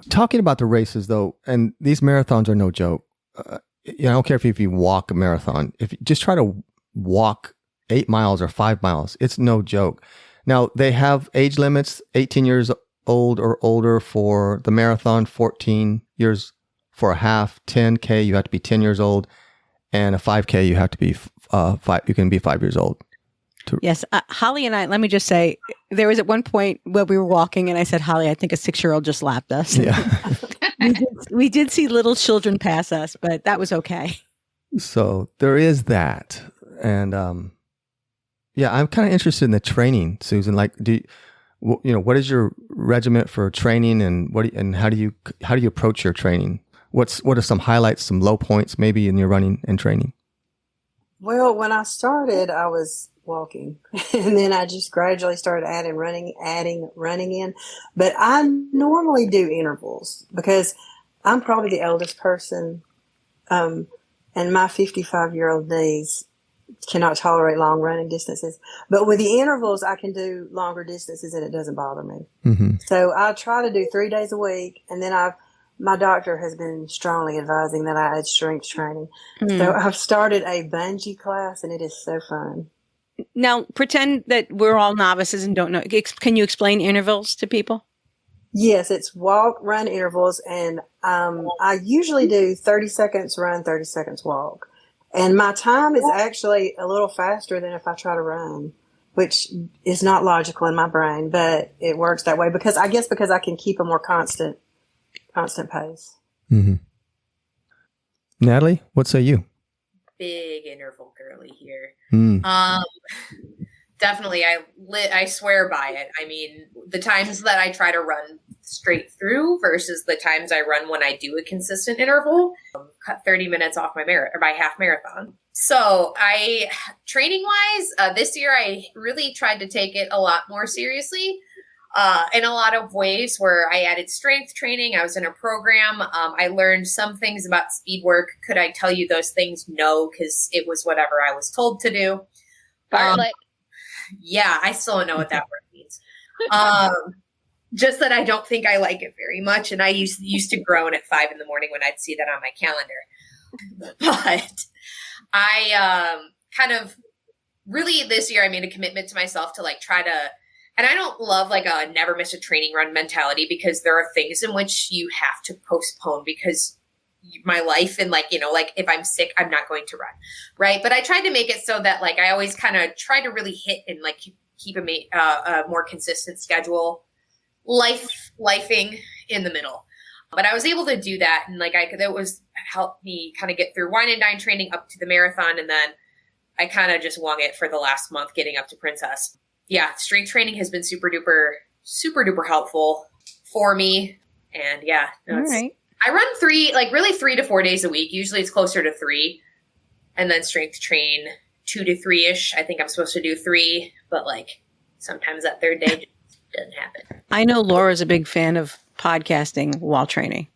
Talking about the races though, and these marathons are no joke. I don't care if you walk a marathon. If you just try to walk 8 miles or 5 miles, it's no joke. Now they have age limits: 18 years old or older for the marathon, 14 years for a half, 10K you have to be 10 years old, and a 5K you have to be you can be 5 years old. Yes. Holly and I, let me just say, there was at one point where we were walking and I said, Holly, I think a 6-year-old just lapped us. Yeah. we did see little children pass us, but that was okay. So there is that. And yeah, I'm kind of interested in the training, Susan. Like, what is your regiment for training, and how do you approach your training? What are some highlights, some low points maybe in your running and training? Well, when I started, I was walking, and then I just gradually started adding running in. But I normally do intervals because I'm probably the eldest person, and my 55-year-old knees cannot tolerate long running distances. But with the intervals, I can do longer distances, and it doesn't bother me. Mm-hmm. So I try to do 3 days a week, and then my doctor has been strongly advising that I add strength training. So I've started a bungee class, and it is so fun. Now, pretend that we're all novices and don't know. Can you explain intervals to people? Yes, it's walk, run intervals, and I usually do 30 seconds run, 30 seconds walk. And my time is actually a little faster than if I try to run, which is not logical in my brain, but it works that way because I can keep a more constant pace. Mm-hmm. Natalie, what say you? Big interval girly here. Mm. Definitely, I swear by it. I mean, the times that I try to run straight through versus the times I run when I do a consistent interval. Cut 30 minutes off my half marathon. So training wise, this year I really tried to take it a lot more seriously. In a lot of ways where I added strength training. I was in a program. I learned some things about speed work. Could I tell you those things? No, because it was whatever I was told to do. Bartlett. Yeah, I still don't know what that word means. Just that I don't think I like it very much. And I used to groan at 5 a.m. when I'd see that on my calendar. But I kind of really this year I made a commitment to myself to like try to. And I don't love like a never miss a training run mentality because there are things in which you have to postpone because my life and like, like if I'm sick, I'm not going to run. Right. But I tried to make it so that like I always kind of try to really hit and like keep a more consistent schedule, lifing in the middle. But I was able to do that. And like that was helped me kind of get through wine and dine training up to the marathon. And then I kind of just wung it for the last month getting up to Princess. Yeah, strength training has been super duper helpful for me. And yeah, all right. I run 3 to 4 days a week. Usually it's closer to 3 and then strength train 2 to 3-ish. I think I'm supposed to do 3, but like sometimes that third day just doesn't happen. I know Laura's a big fan of podcasting while training.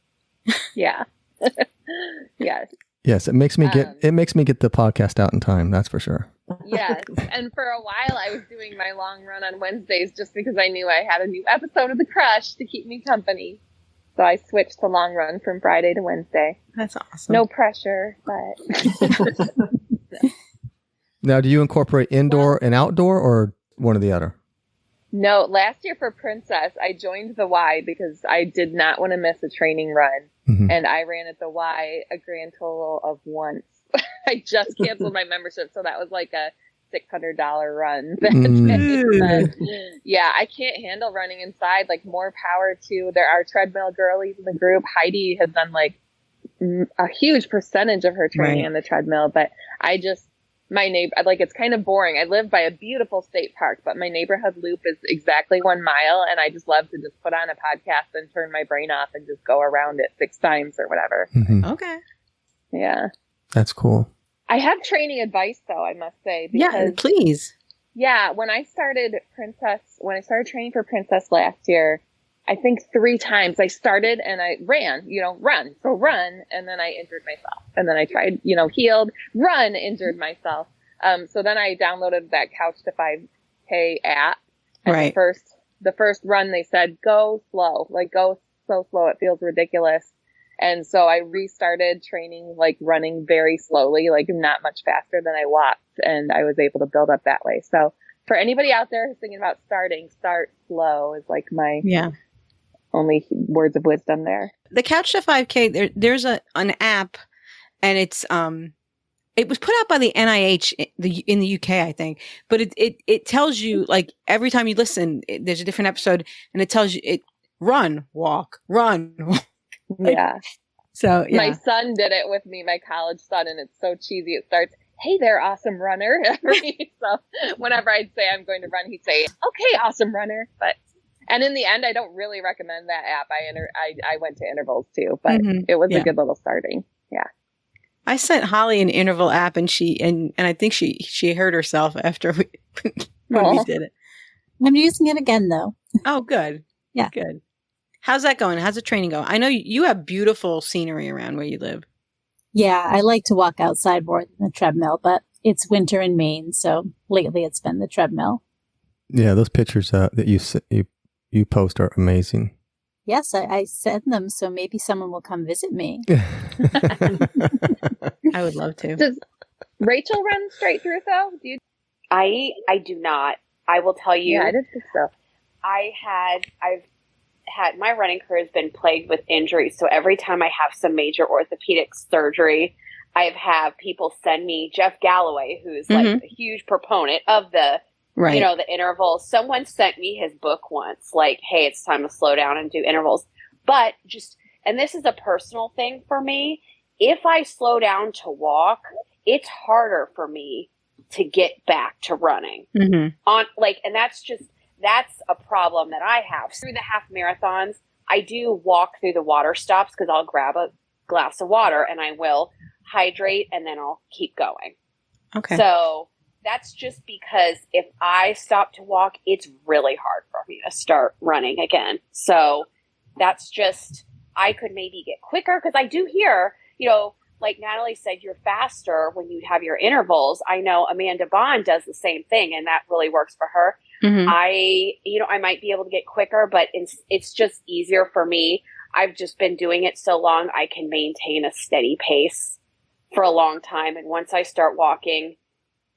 Yeah. Yes. Yes, it makes me get the podcast out in time. That's for sure. Yes. And for a while I was doing my long run on Wednesdays just because I knew I had a new episode of The Crush to keep me company. So I switched the long run from Friday to Wednesday. That's awesome. No pressure, but. Now, do you incorporate indoor and outdoor or one or the other? No, last year for Princess, I joined the Y because I did not want to miss a training run. Mm-hmm. And I ran at the Y a grand total of once. I just canceled my membership, so that was like a $600 run that day. Yeah, I can't handle running inside. Like, more power to there are treadmill girlies in the group. Heidi has done like a huge percentage of her training on the treadmill, but my neighbor, like, it's kind of boring. I live by a beautiful state park, but my neighborhood loop is exactly 1 mile, and I just love to just put on a podcast and turn my brain off and just go around it 6 times or whatever. Mm-hmm. Okay. Yeah. That's cool. I have training advice, though, I must say. Because, yeah, please. Yeah, when I started training for Princess last year, I think 3 times I started and I ran, run, and then I injured myself. And then I tried, healed, run, injured myself. So then I downloaded that Couch to 5K app. And the first run, they said, go slow, go so slow, it feels ridiculous. And so I restarted training, running very slowly, not much faster than I walked. And I was able to build up that way. So for anybody out there who's thinking about start slow is my only words of wisdom there. The Couch to 5K, there's an app, and it's it was put out by the NIH in the UK, I think. But it tells you, every time you listen, there's a different episode, and it tells you run, walk, run. Yeah. So yeah. My son did it with me, my college son, and it's so cheesy. It starts, "Hey there, awesome runner." So whenever I'd say I'm going to run, he'd say, "Okay, awesome runner." And in the end, I don't really recommend that app. I went to intervals too, but it was a good little starting. Yeah. I sent Holly an interval app, and I think she hurt herself after when we did it. I'm using it again though. Oh, good. Yeah. Good. How's that going? How's the training going? I know you have beautiful scenery around where you live. Yeah, I like to walk outside more than the treadmill, but it's winter in Maine, so lately it's been the treadmill. Yeah, those pictures that you post are amazing. Yes, I send them, so maybe someone will come visit me. I would love to. Does Rachel run straight through though? I do not. I will tell you. Yeah, I did think so. I've had my running career has been plagued with injuries. So every time I have some major orthopedic surgery, I've had people send me Jeff Galloway, who's a huge proponent of the, the intervals. Someone sent me his book once, hey, it's time to slow down and do intervals. But and this is a personal thing for me. If I slow down to walk, it's harder for me to get back to running and that's a problem that I have. Through the half marathons, I do walk through the water stops because I'll grab a glass of water and I will hydrate and then I'll keep going. Okay. So that's just because if I stop to walk, it's really hard for me to start running again. So that's just, I could maybe get quicker because I do hear, like Natalie said, you're faster when you have your intervals. I know Amanda Bond does the same thing and that really works for her. Mm-hmm. I might be able to get quicker, but it's just easier for me. I've just been doing it so long, I can maintain a steady pace for a long time. And once I start walking,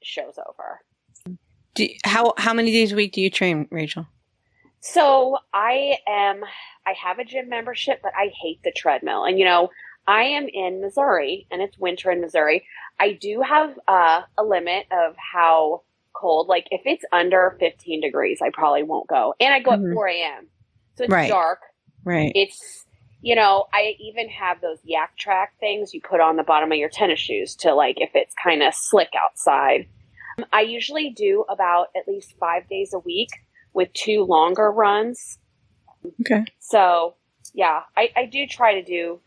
show's over. How many days a week do you train, Rachel? So I have a gym membership, but I hate the treadmill. And, I am in Missouri and it's winter in Missouri. I do have a limit of how cold, like if it's under 15 degrees, I probably won't go. And I go at 4 a.m. So it's dark. Right. It's, I even have those yak track things you put on the bottom of your tennis shoes to like, if it's kind of slick outside. I usually do about at least 5 days a week with 2 longer runs. Okay. So yeah, I do try to do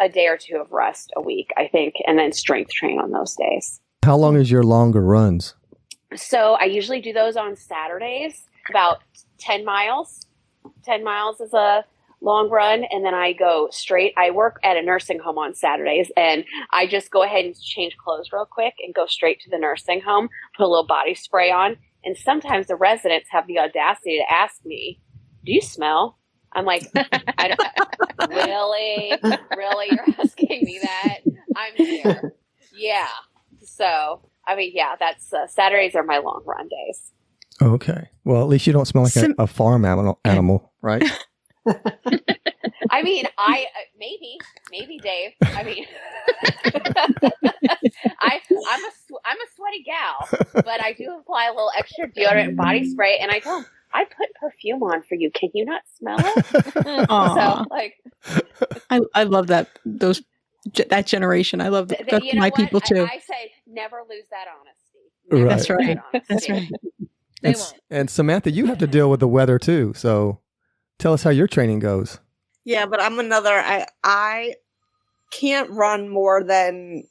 a day or 2 of rest a week, I think, and then strength train on those days. How long is your longer runs? So I usually do those on Saturdays, about 10 miles. 10 miles is a long run, and then I go straight. I work at a nursing home on Saturdays, and I just go ahead and change clothes real quick and go straight to the nursing home, put a little body spray on, and sometimes the residents have the audacity to ask me, do you smell? I'm like, really? Really? You're asking me that? I'm here. Yeah. So, that's Saturdays are my long run days. Okay. Well, at least you don't smell like a farm animal, right? Maybe Dave. I'm a sweaty gal, but I do apply a little extra deodorant and body spray, and I tell them, I put perfume on for you. Can you not smell it? So, I love that that generation. I love that. That's my people too. I say never lose that honesty. Right. That's right. That's right. And Samantha, you have to deal with the weather too. So tell us how your training goes. Yeah, but I can't run more than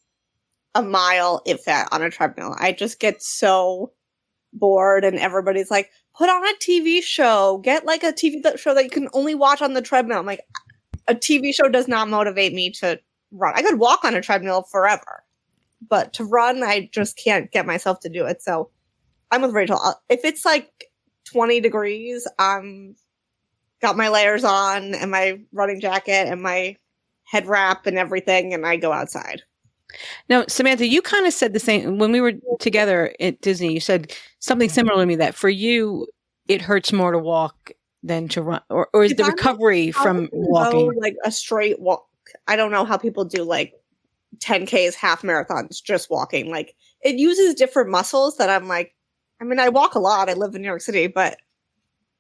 a mile, if that, on a treadmill. I just get so bored, and everybody's like, put on a TV show. Get like a TV show that you can only watch on the treadmill. I'm like, a TV show does not motivate me to run. I could walk on a treadmill forever, but to run, I just can't get myself to do it. So I'm with Rachel. If it's like 20 degrees, I'm got my layers on and my running jacket and my head wrap and everything, and I go outside. Now, Samantha, you kind of said the same when we were together at Disney. You said something similar to me, that for you, it hurts more to walk than to run, or is the recovery from walking like a straight walk? I don't know how people do like 10Ks, half marathons, just walking. Like, it uses different muscles that I'm like, I walk a lot. I live in New York City, but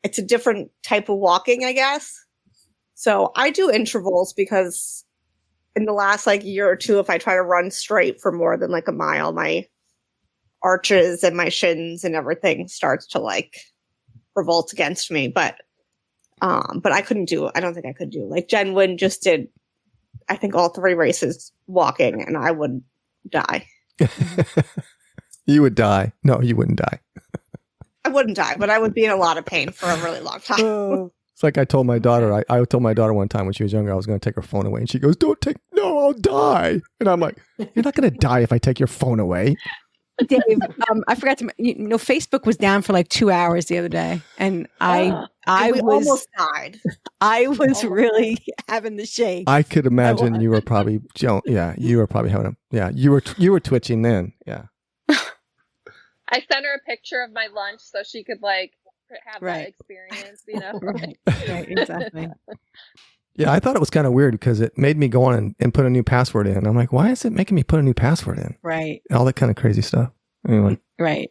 it's a different type of walking, I guess. So I do intervals because in the last year or two, if I try to run straight for more than a mile, my arches and my shins and everything starts to revolt against me. But I couldn't do it. I don't think I could do it. Jen Wynn just did, I think, all 3 races walking, and I would die. You would die. No, you wouldn't die. I wouldn't die, but I would be in a lot of pain for a really long time. It's like I told my daughter. I told my daughter one time when she was younger I was going to take her phone away, and she goes, "No, I'll die." And I'm like, "You're not going to die if I take your phone away." Dave, I forgot to. Facebook was down for 2 hours the other day, and I almost died. I was really having the shake. I could imagine you were probably you were probably having you were twitching then. Yeah. I sent her a picture of my lunch so she could have that experience, Right, exactly. Yeah, I thought it was kind of weird because it made me go on and put a new password in. I'm like, why is it making me put a new password in? Right. All that kind of crazy stuff. Anyway. Right.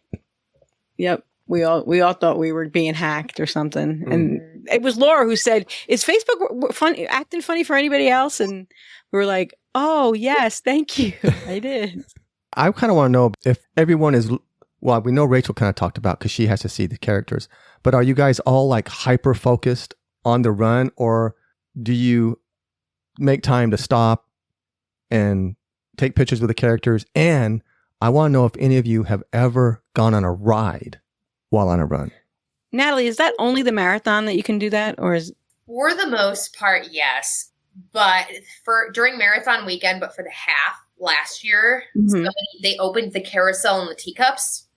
Yep. We all thought we were being hacked or something. And it was Laura who said, "Is Facebook acting funny for anybody else?" And we were like, "Oh, yes, thank you." I did. I kind of want to know if everyone is, well, we know Rachel kind of talked about because she has to see the characters, but are you guys all hyper focused on the run, or do you make time to stop and take pictures with the characters? And I want to know if any of you have ever gone on a ride while on a run. Natalie, is that only the marathon that you can do that, or is For the most part, yes. But during marathon weekend, but for the half last year, they opened the carousel and the teacups.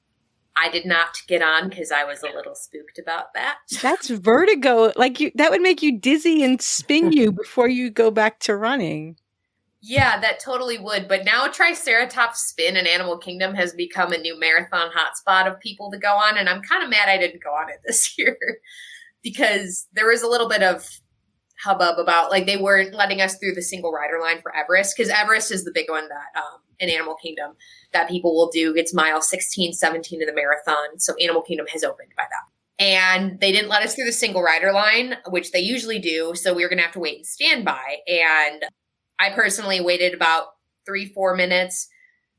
I did not get on because I was a little spooked about that. That's vertigo. That would make you dizzy and spin you before you go back to running. Yeah, that totally would. But now Triceratops Spin in Animal Kingdom has become a new marathon hotspot of people to go on. And I'm kind of mad I didn't go on it this year because there was a little bit of hubbub about they weren't letting us through the single rider line for Everest, because Everest is the big one that in Animal Kingdom that people will do. It's mile 16, 17 of the marathon. So Animal Kingdom has opened by that. And they didn't let us through the single rider line, which they usually do. So we were going to have to wait and stand by. And I personally waited about 3-4 minutes,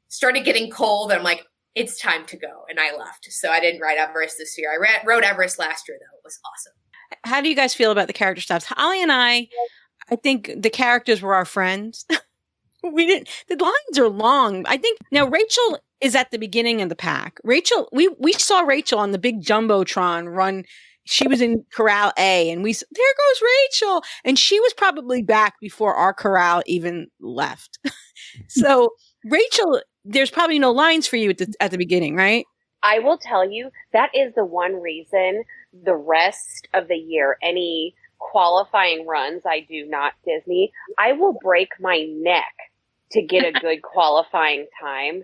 started getting cold. And I'm like, it's time to go. And I left. So I didn't ride Everest this year. I rode Everest last year, though. It was awesome. How do you guys feel about the character stops? Holly and I think the characters were our friends. The lines are long. I think now Rachel is at the beginning of the pack. Rachel, we saw Rachel on the big Jumbotron run. She was in Corral A, and there goes Rachel. And she was probably back before our corral even left. So Rachel, there's probably no lines for you at the beginning, right? I will tell you, that is the one reason the rest of the year, any qualifying runs I do not Disney, I will break my neck to get a good qualifying time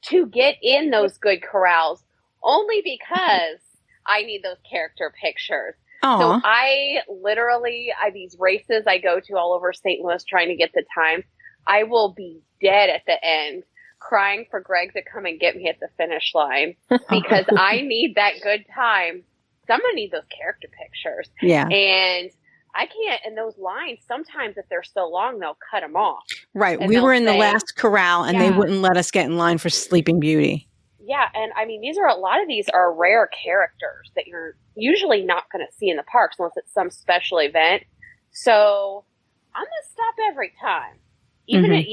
to get in those good corrals, only because I need those character pictures. Aww. So I these races I go to all over St. Louis trying to get the time, I will be dead at the end, crying for Greg to come and get me at the finish line because I need that good time. So I'm going to need those character pictures. Yeah. And I can't, and those lines, sometimes if they're so long, they'll cut them off. Right. And We were in the say, last corral and they wouldn't let us get in line for Sleeping Beauty. Yeah. And I mean, a lot of these are rare characters that you're usually not going to see in the parks unless it's some special event. So I'm going to stop every time. Even if,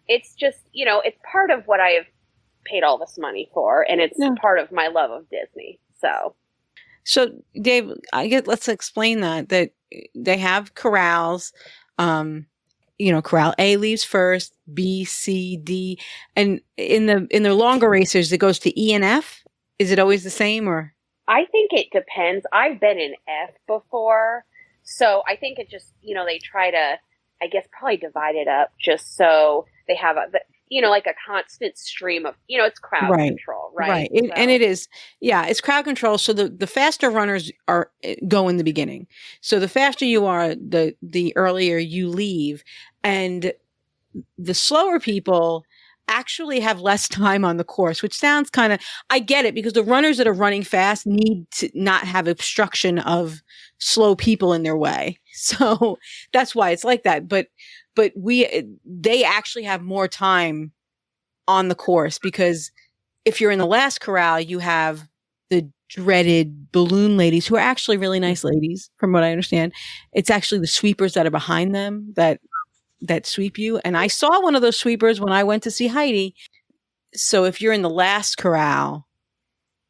it's just, it's part of what I have paid all this money for, and it's part of my love of Disney. So Dave, let's explain that they have corrals. Corral A leaves first, B, C, D, and in the longer races, it goes to E and F. Is it always the same, or? I think it depends. I've been in F before, so I think it just they try to, I guess, probably divide it up just so they have like a constant stream of, it's crowd control, right? Right. And it is, it's crowd control. So the faster runners go in the beginning. So the faster you are, the earlier you leave. And the slower people actually have less time on the course, which sounds I get it, because the runners that are running fast need to not have obstruction of slow people in their way. So that's why it's like that. But they actually have more time on the course, because if you're in the last corral, you have the dreaded balloon ladies, who are actually really nice ladies, from what I understand. It's actually the sweepers that are behind them that sweep you. And I saw one of those sweepers when I went to see Heidi. So if you're in the last corral,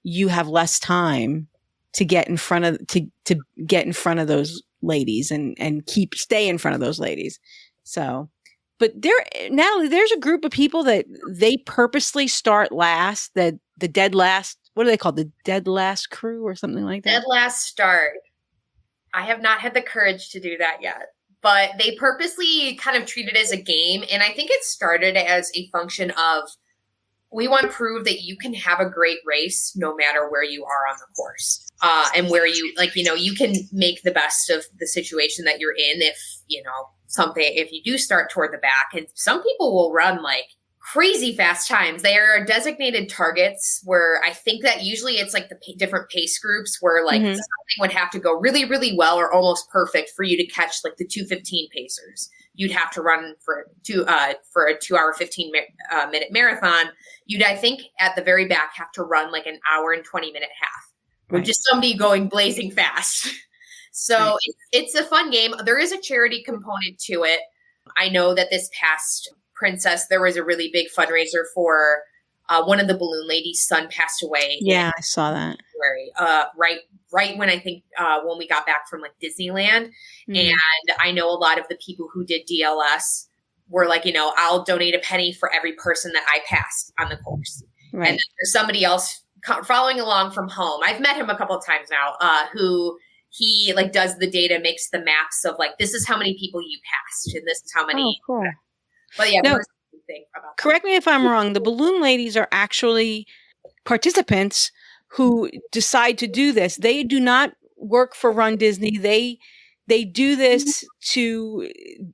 you have less time to get in front of to get in front of those ladies and stay in front of those ladies. So, but there's a group of people that they purposely start last, the dead last. What are they called? The dead last crew or something like that? Dead last start. I have not had the courage to do that yet, but they purposely kind of treat it as a game. And I think it started as a function of, we want to prove that you can have a great race no matter where you are on the course. And where you you can make the best of the situation that you're in if you do start toward the back. And some people will run crazy fast times. They are designated targets where I think that usually it's the different pace groups where something would have to go really, really well or almost perfect for you to catch the 2:15 pacers. You'd have to run for a 2-hour 15-minute marathon. You'd, I think, at the very back have to run an hour and 20-minute half, with just somebody going blazing fast. So it's a fun game. There is a charity component to it. I know that this past Princess, there was a really big fundraiser for one of the balloon ladies' son passed away. Yeah, I saw that. Right when I think when we got back from like Disneyland. And I know a lot of the people who did DLS were like, I'll donate a penny for every person that I passed on the course. Right. And then there's somebody else following along from home. I've met him a couple of times now, who he like does the data, makes the maps of like, this is how many people you passed and this is how many. Oh, cool. But yeah, Now, correct me if I'm wrong. The balloon ladies are actually participants who decide to do this. They do not work for Run Disney. They do this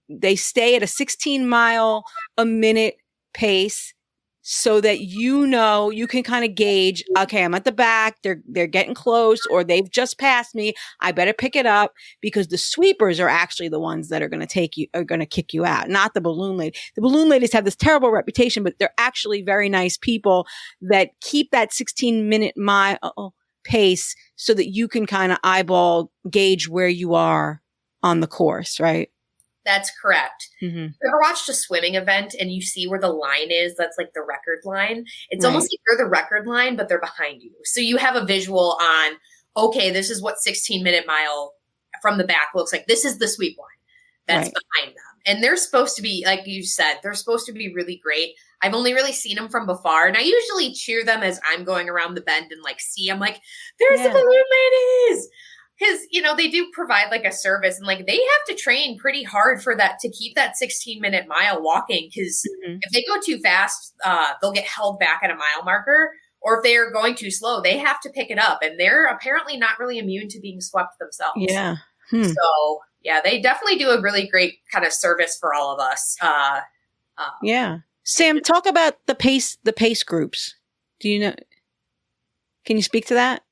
they stay at a 16 mile a minute pace so that you can kind of gauge, okay, I'm at the back, they're getting close, or they've just passed me. I better pick it up, because the sweepers are actually the ones that are going to kick you out, not the balloon lady. The balloon ladies have this terrible reputation, but they're actually very nice people that keep that 16-minute mile pace so that you can kind of eyeball gauge where you are on the course, right? That's correct. Mm-hmm. You ever watched a swimming event and you see where the line is? That's like the record line. It's almost like they're the record line, but they're behind you. So you have a visual on, okay, this is what 16-minute mile from the back looks like. This is the sweep line that's behind them. And they're supposed to be, like you said, they're supposed to be really great. I've only really seen them from afar, and I usually cheer them as I'm going around the bend and like see, I'm like, there's the balloon ladies. Because, they do provide like a service, and like they have to train pretty hard for that, to keep that 16-minute mile walking. Because if they go too fast, they'll get held back at a mile marker. Or if they are going too slow, they have to pick it up. And they're apparently not really immune to being swept themselves. Yeah. So, yeah, they definitely do a really great kind of service for all of us. Yeah. Sam, talk about the pace groups. Do you know? Can you speak to that?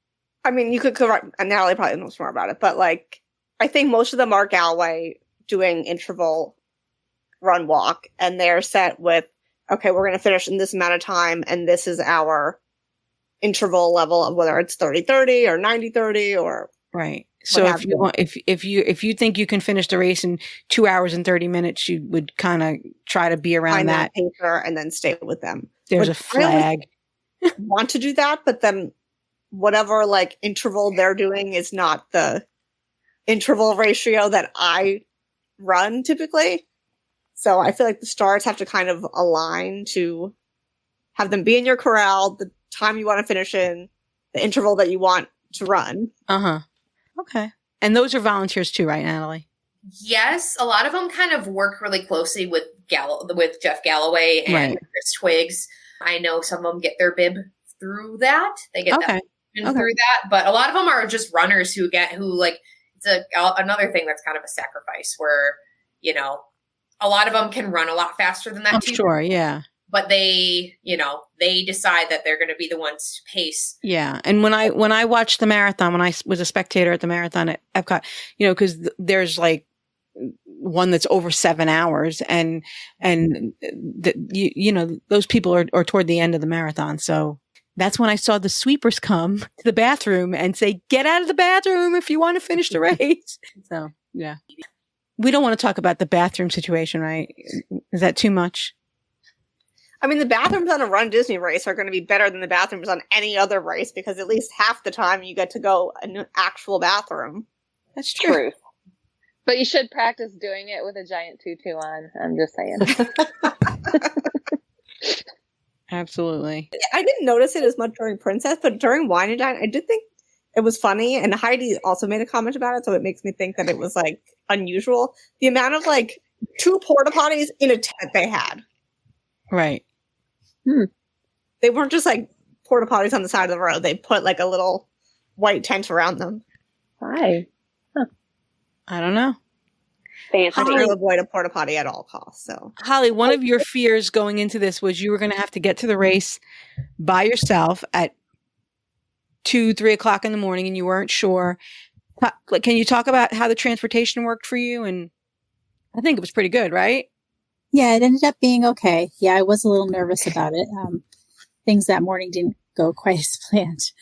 I mean, you could correct, and Natalie probably knows more about it, but like, I think most of them are Galway doing interval run walk, and they're set with, okay, we're going to finish in this amount of time, and this is our interval level of whether it's 30-30 or 90-30 or right. So if you think you can finish the race in 2 hours and 30 minutes, you would kind of try to be around that pacer and then stay with them. There's a flag. I want to do that, but then whatever like interval they're doing is not the interval ratio that I run typically. So I feel like the stars have to kind of align to have them be in your corral, the time you want to finish in, the interval that you want to run. Uh-huh. Okay. And those are volunteers too, right, Natalie? Yes. A lot of them kind of work really closely with Jeff Galloway and Chris Twiggs. I know some of them get their bib through that. They get that through that. But a lot of them are just runners who it's another thing that's kind of a sacrifice where, a lot of them can run a lot faster than that too. Sure, yeah. But they decide that they're going to be the ones to pace. Yeah. And when I watched the marathon, when I was a spectator at the marathon at Epcot, because there's like one that's over 7 hours and those people are toward the end of the marathon. So that's when I saw the sweepers come to the bathroom and say, get out of the bathroom if you want to finish the race. So, yeah. We don't want to talk about the bathroom situation, right? Is that too much? I mean, the bathrooms on a Run Disney race are going to be better than the bathrooms on any other race, because at least half the time you get to go in an actual bathroom. That's true. But you should practice doing it with a giant tutu on. I'm just saying. Absolutely. I didn't notice it as much during Princess, but during Wine and Dine, I did think it was funny. And Heidi also made a comment about it, so it makes me think that it was like unusual. The amount of like 2 porta potties in a tent they had. Right. They weren't just like porta potties on the side of the road. They put like a little white tent around them. Why? I don't know. Fancy. I try to avoid a porta potty at all costs. So, Holly, one of your fears going into this was you were going to have to get to the race by yourself at 2-3 o'clock in the morning, and you weren't sure. Can you talk about how the transportation worked for you? And I think it was pretty good, right? Yeah, it ended up being okay. Yeah, I was a little nervous about it. Things that morning didn't go quite as planned.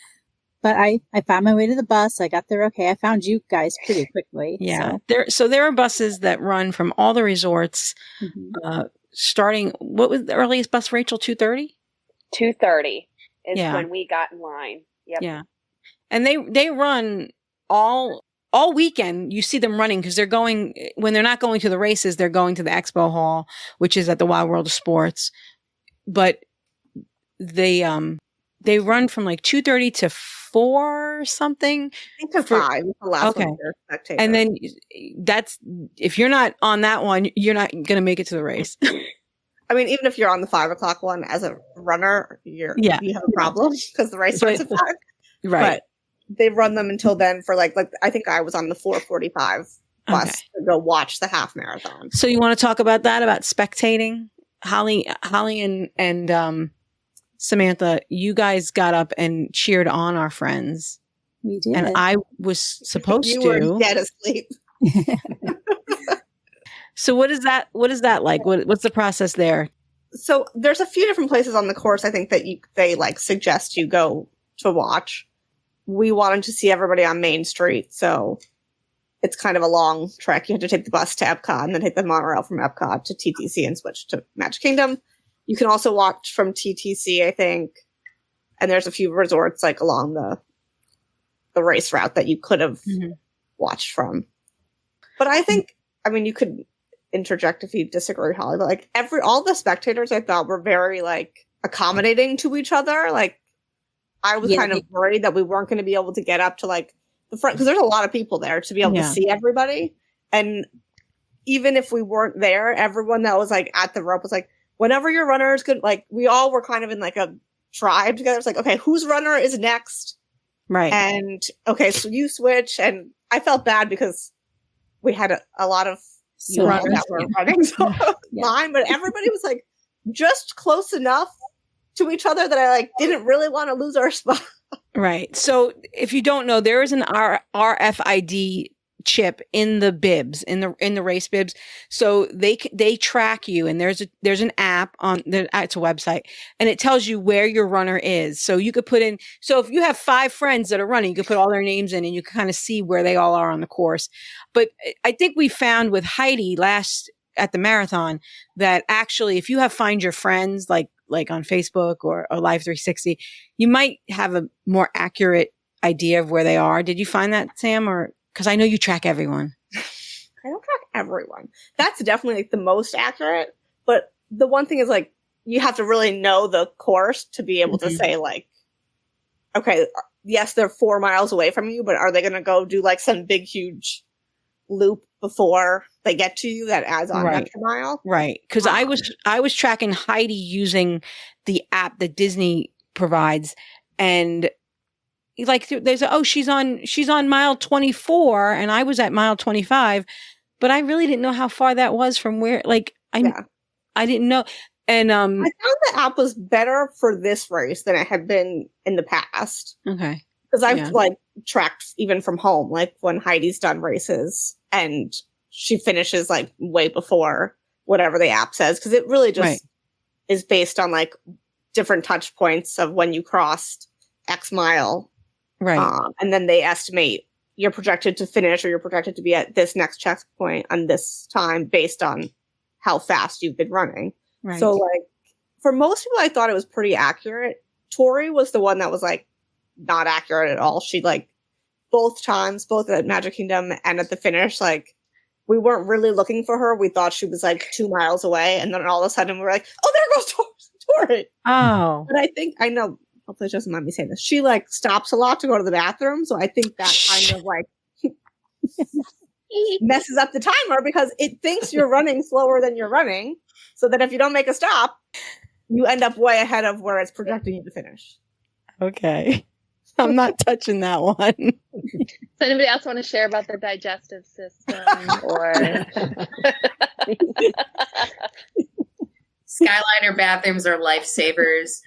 But I found my way to the bus. I got there okay. I found you guys pretty quickly. Yeah. There are buses that run from all the resorts, starting, what was the earliest bus, Rachel? 2:30? 2:30 is when we got in line. Yep. Yeah. And they run all weekend. You see them running because they're going, when they're not going to the races, they're going to the expo hall, which is at the Wild World of Sports. But they run from like 2:30 to 4 or something. I think to 5. The last one. Spectator. And then that's, if you're not on that one, you're not going to make it to the race. I mean, even if you're on the 5 o'clock one as a runner, you have a problem because the race starts at 5. Right. But they run them until then for like I think I was on the 4:45 bus to go watch the half marathon. So you want to talk about that, about spectating? Holly and Samantha, you guys got up and cheered on our friends. We did. And I was supposed you to. You were dead asleep. So what is that like? What's the process there? So there's a few different places on the course, I think, that they like suggest you go to watch. We wanted to see everybody on Main Street, so it's kind of a long trek. You have to take the bus to Epcot and then take the monorail from Epcot to TTC and switch to Magic Kingdom. You can also watch from TTC, I think, and there's a few resorts like along the race route that you could have watched from. But I think, I mean, you could interject if you disagree, Holly, but like all the spectators I thought were very like accommodating to each other. Like I was kind of worried that we weren't going to be able to get up to like the front, because there's a lot of people there to be able to see everybody. And even if we weren't there, everyone that was like at the rope was like, whenever your runner is good, like we all were kind of in like a tribe together. It's like, okay, whose runner is next? Right. And okay, so you switch. And I felt bad because we had a lot of runners that were running mine, but everybody was like just close enough to each other that I like didn't really want to lose our spot. Right. So if you don't know, there is an RFID chip in the bibs, in the race bibs. So they track you, and there's an app on the, it's a website, and it tells you where your runner is. So you could put in, so if you have 5 friends that are running, you could put all their names in and you can kind of see where they all are on the course. But I think we found with Heidi last at the marathon that actually if you have Find Your Friends, like on Facebook or Live 360, you might have a more accurate idea of where they are. Did you find that, Sam? Or because I know you track everyone. I don't track everyone. That's definitely like the most accurate. But the one thing is like you have to really know the course to be able to say like, okay, yes, they're 4 miles away from you, but are they going to go do like some big, huge loop before they get to you that adds on an extra mile? Right. Because I was tracking Heidi using the app that Disney provides, and like there's she's on mile 24 and I was at mile 25, but I really didn't know how far that was from where, like I didn't know. And I found the app was better for this race than it had been in the past. Okay. Because I've like tracked even from home, like when Heidi's done races and she finishes like way before whatever the app says. Because it really just is based on like different touch points of when you crossed X mile. Right. And then they estimate you're projected to finish or you're projected to be at this next checkpoint on this time based on how fast you've been running. Right. So like for most people, I thought it was pretty accurate. Tori was the one that was like not accurate at all. She like both times, both at Magic Kingdom and at the finish, like we weren't really looking for her. We thought she was like 2 miles away. And then all of a sudden we were like, oh, there goes Tori. Oh. But I know, hopefully she doesn't mind me saying this. She like stops a lot to go to the bathroom. So I think that kind of like messes up the timer because it thinks you're running slower than you're running. So that if you don't make a stop, you end up way ahead of where it's projecting you to finish. Okay. I'm not touching that one. Does anybody else want to share about their digestive system or Skyliner bathrooms are lifesavers.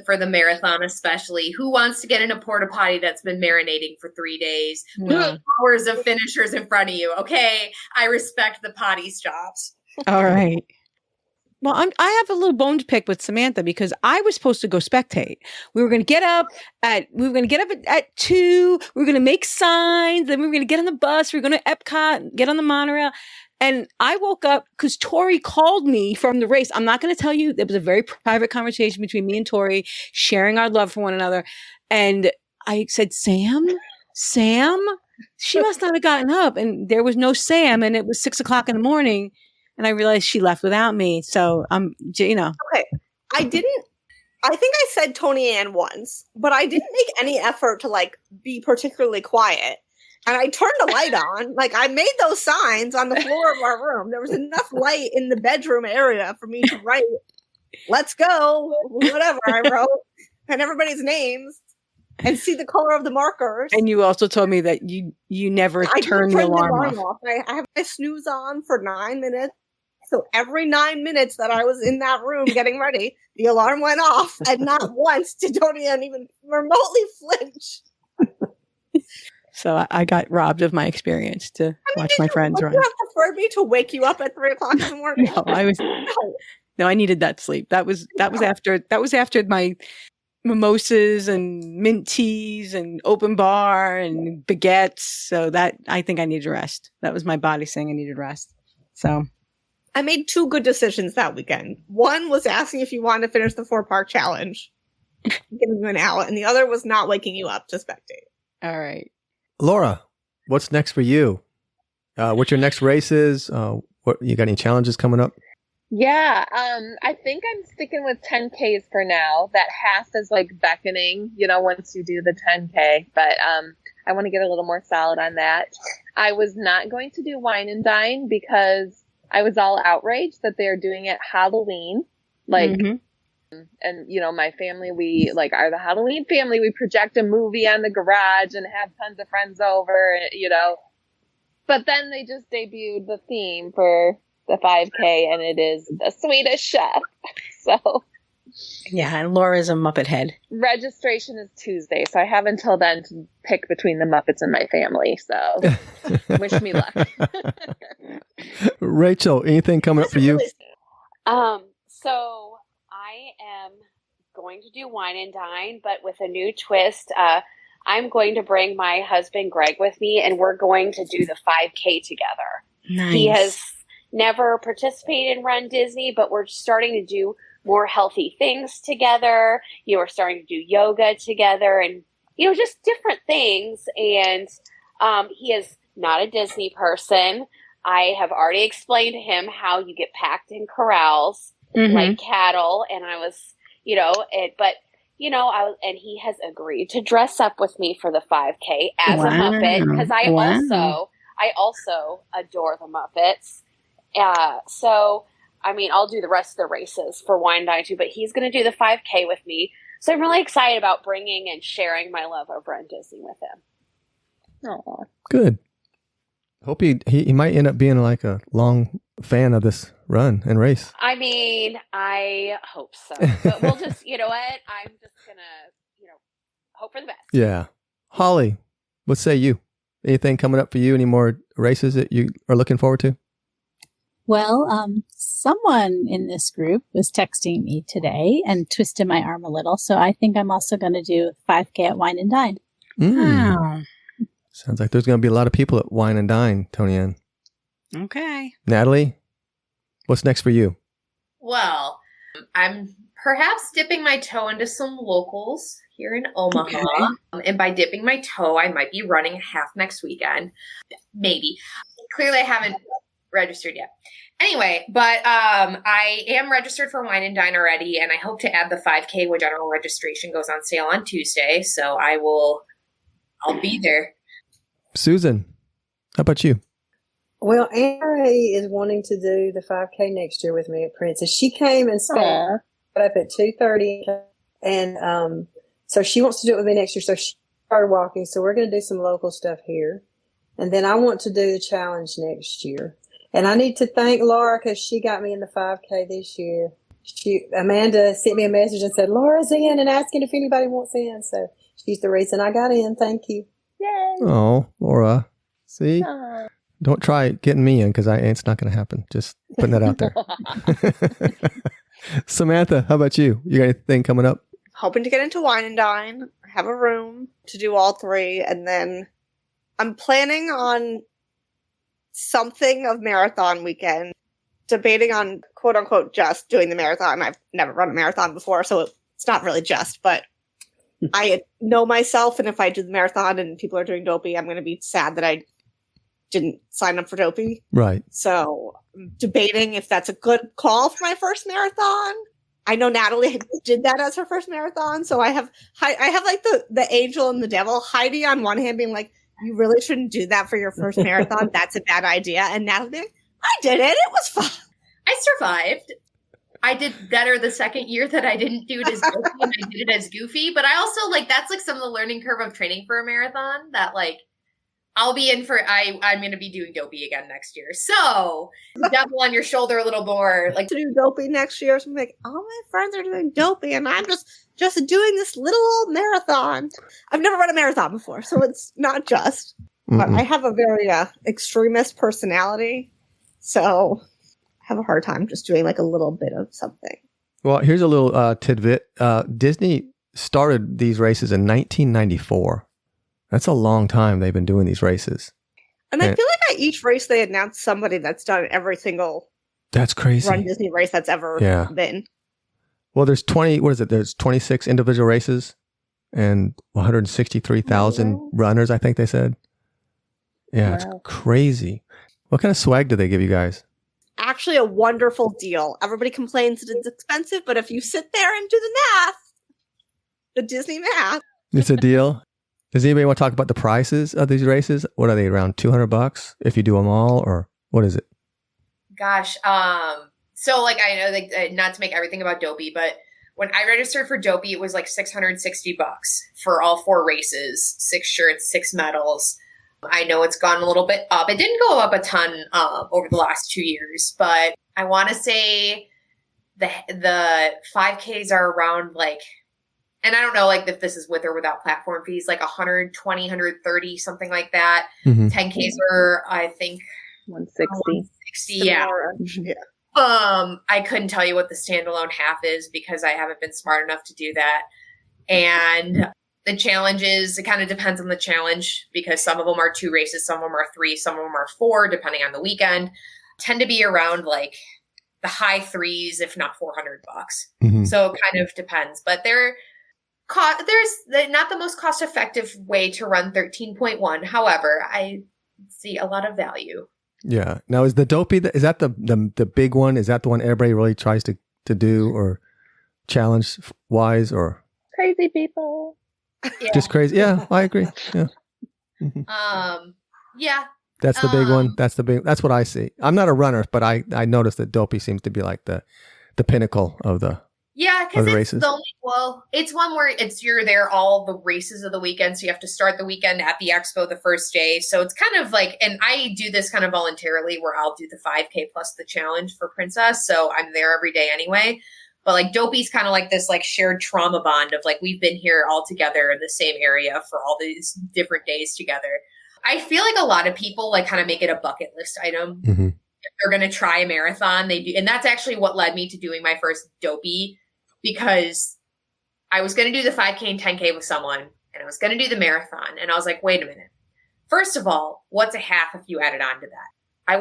For the marathon especially. Who wants to get in a porta potty that's been marinating for 3 days? No. Hours of finishers in front of you. Okay, I respect the potty stops. All right. Well, I have a little bone to pick with Samantha because I was supposed to go spectate. We were going to get up at 2. We were going to make signs. Then we were going to get on the bus. We were going to Epcot, get on the monorail. And I woke up because Tori called me from the race. I'm not going to tell you. It was a very private conversation between me and Tori, sharing our love for one another. And I said, Sam, she must not have gotten up. And there was no Sam. And it was 6:00 in the morning. And I realized she left without me. So Okay. I think I said Toni-Ann once, but I didn't make any effort to like be particularly quiet. And I turned the light on. Like I made those signs on the floor of our room. There was enough light in the bedroom area for me to write, let's go, whatever I wrote, and everybody's names. And see the color of the markers. And you also told me that you never turn the alarm off. I have my snooze on for 9 minutes. So every 9 minutes that I was in that room getting ready, the alarm went off, and not once did Toni-Ann even remotely flinch. So I got robbed of my experience to watch my friends run. You have to for me to wake you up at 3:00 in the morning. No, I needed that sleep. That was after my mimosas and mint teas and open bar and baguettes. So that I think I needed rest. That was my body saying I needed rest. So I made 2 good decisions that weekend. One was asking if you wanted to finish the 4-part challenge, giving you an out, and the other was not waking you up to spectate. All right. Laura, what's next for you? What's your next races? What you got any challenges coming up? Yeah, I think I'm sticking with 10Ks for now. That half is like beckoning, once you do the 10K, but I want to get a little more solid on that. I was not going to do wine and dine because I was all outraged that they're doing it Halloween. And my family, we are the Halloween family. We project a movie on the garage and have tons of friends over, But then they just debuted the theme for the 5K, and it is the Swedish Chef. So, yeah, and Laura's a Muppet head. Registration is Tuesday, so I have until then to pick between the Muppets and my family. So, wish me luck. Rachel, anything coming up for you? So I am going to do wine and dine, but with a new twist. I'm going to bring my husband Greg with me, and we're going to do the 5K together. Nice. He has never participated in Run Disney, but we're starting to do more healthy things together. We're starting to do yoga together and, just different things. And he is not a Disney person. I have already explained to him how you get packed in corrals like cattle. And I was, and he has agreed to dress up with me for the 5K as a Muppet because I also adore the Muppets. I'll do the rest of the races for Wine Dine too, but he's going to do the 5K with me. So I'm really excited about bringing and sharing my love of Run Disney with him. Aww. Good. Hope he might end up being like a long fan of this run and race. I hope so. But we'll just, you know what? I'm just going to, hope for the best. Yeah. Holly, what say you? Anything coming up for you? Any more races that you are looking forward to? Well, someone in this group was texting me today and twisted my arm a little. So I think I'm also going to do 5K at Wine and Dine. Wow. Sounds like there's going to be a lot of people at Wine and Dine, Toni-Ann. Okay. Natalie, what's next for you? Well, I'm perhaps dipping my toe into some locals here in Omaha. Okay. And by dipping my toe, I might be running a half next weekend. Maybe. Clearly, I haven't registered yet. Anyway, but I am registered for Wine and Dine already, and I hope to add the 5K when general registration goes on sale on Tuesday. So I'll be there. Susan, how about you? Well, Anne Marie is wanting to do the 5K next year with me at Princess. She came and got up at 2:30, and so she wants to do it with me next year. So she started walking. So we're going to do some local stuff here, and then I want to do the challenge next year. And I need to thank Laura because she got me in the 5K this year. Amanda sent me a message and said Laura's in and asking if anybody wants in. So she's the reason I got in. Thank you. Yay! Oh, Laura, see. Don't try getting me in because it's not going to happen. Just putting that out there. Samantha, how about you? You got anything coming up? Hoping to get into Wine and Dine, have a room to do all three, and then I'm planning on something of marathon weekend, debating on quote unquote just doing the marathon. I've never run a marathon before, so it's not really just, but I know myself, and if I do the marathon and people are doing Dopey, I'm going to be sad that I didn't sign up for Dopey. Right. So I'm debating if that's a good call for my first marathon. I know Natalie did that as her first marathon, so I have like the angel and the devil. Heidi on one hand being like, you really shouldn't do that for your first marathon. That's a bad idea. And Natalie being, I did it. It was fun. I survived. I did better the second year that I didn't do it as Dopey and I did it as Goofy. But I also that's like some of the learning curve of training for a marathon that I'll be in for, I'm going to be doing Dopey again next year. So devil on your shoulder a little more. To do Dopey next year. So I'm like, all my friends are doing Dopey and I'm just doing this little old marathon. I've never run a marathon before, so it's not just. But I have a very extremist personality. So I have a hard time just doing a little bit of something. Well, here's a little tidbit. Disney started these races in 1994. That's a long time they've been doing these races. And I feel like at each race they announce somebody that's done every single that's crazy Run Disney race that's ever been. Well, there's 26 individual races and 163,000 runners, I think they said. Yeah, It's crazy. What kind of swag do they give you guys? Actually, a wonderful deal. Everybody complains that it's expensive, but if you sit there and do the math, the Disney math. It's a deal. Does anybody want to talk about the prices of these races? What are they, around $200 if you do them all, or what is it? Gosh. So I know not to make everything about Dopey, but when I registered for Dopey, it was $660 for all 4 races, 6 shirts, 6 medals. I know it's gone a little bit up. It didn't go up a ton over the last 2 years, but I want to say the 5Ks are around and I don't know if this is with or without platform fees, 120, 130, something like that. 10Ks are, I think, 160. Yeah. I couldn't tell you what the standalone half is because I haven't been smart enough to do that. And the challenges, it kind of depends on the challenge because some of them are 2 races, some of them are 3, some of them are 4, depending on the weekend. Tend to be around the high 3s, if not $400. So it kind of depends, but there's not the most cost effective way to run 13.1. However, I see a lot of value. Yeah. Now, is the Dopey, is that the big one? Is that the one everybody really tries to do, or challenge wise, or crazy people? Yeah. Just crazy. Yeah, I agree. Yeah. Yeah. That's the big one. That's what I see. I'm not a runner, but I noticed that Dopey seems to be the pinnacle of the because it's the only, it's one where you're there all the races of the weekend, so you have to start the weekend at the expo the first day. So it's kind of and I do this kind of voluntarily where I'll do the 5K plus the challenge for Princess, so I'm there every day anyway. But Dopey's kind of this shared trauma bond of we've been here all together in the same area for all these different days together. I feel a lot of people kind of make it a bucket list item. If they're going to try a marathon, they do. And that's actually what led me to doing my first Dopey, because I was going to do the 5K and 10K with someone, and I was going to do the marathon. And I was like, wait a minute. First of all, what's a half if you added on to that? I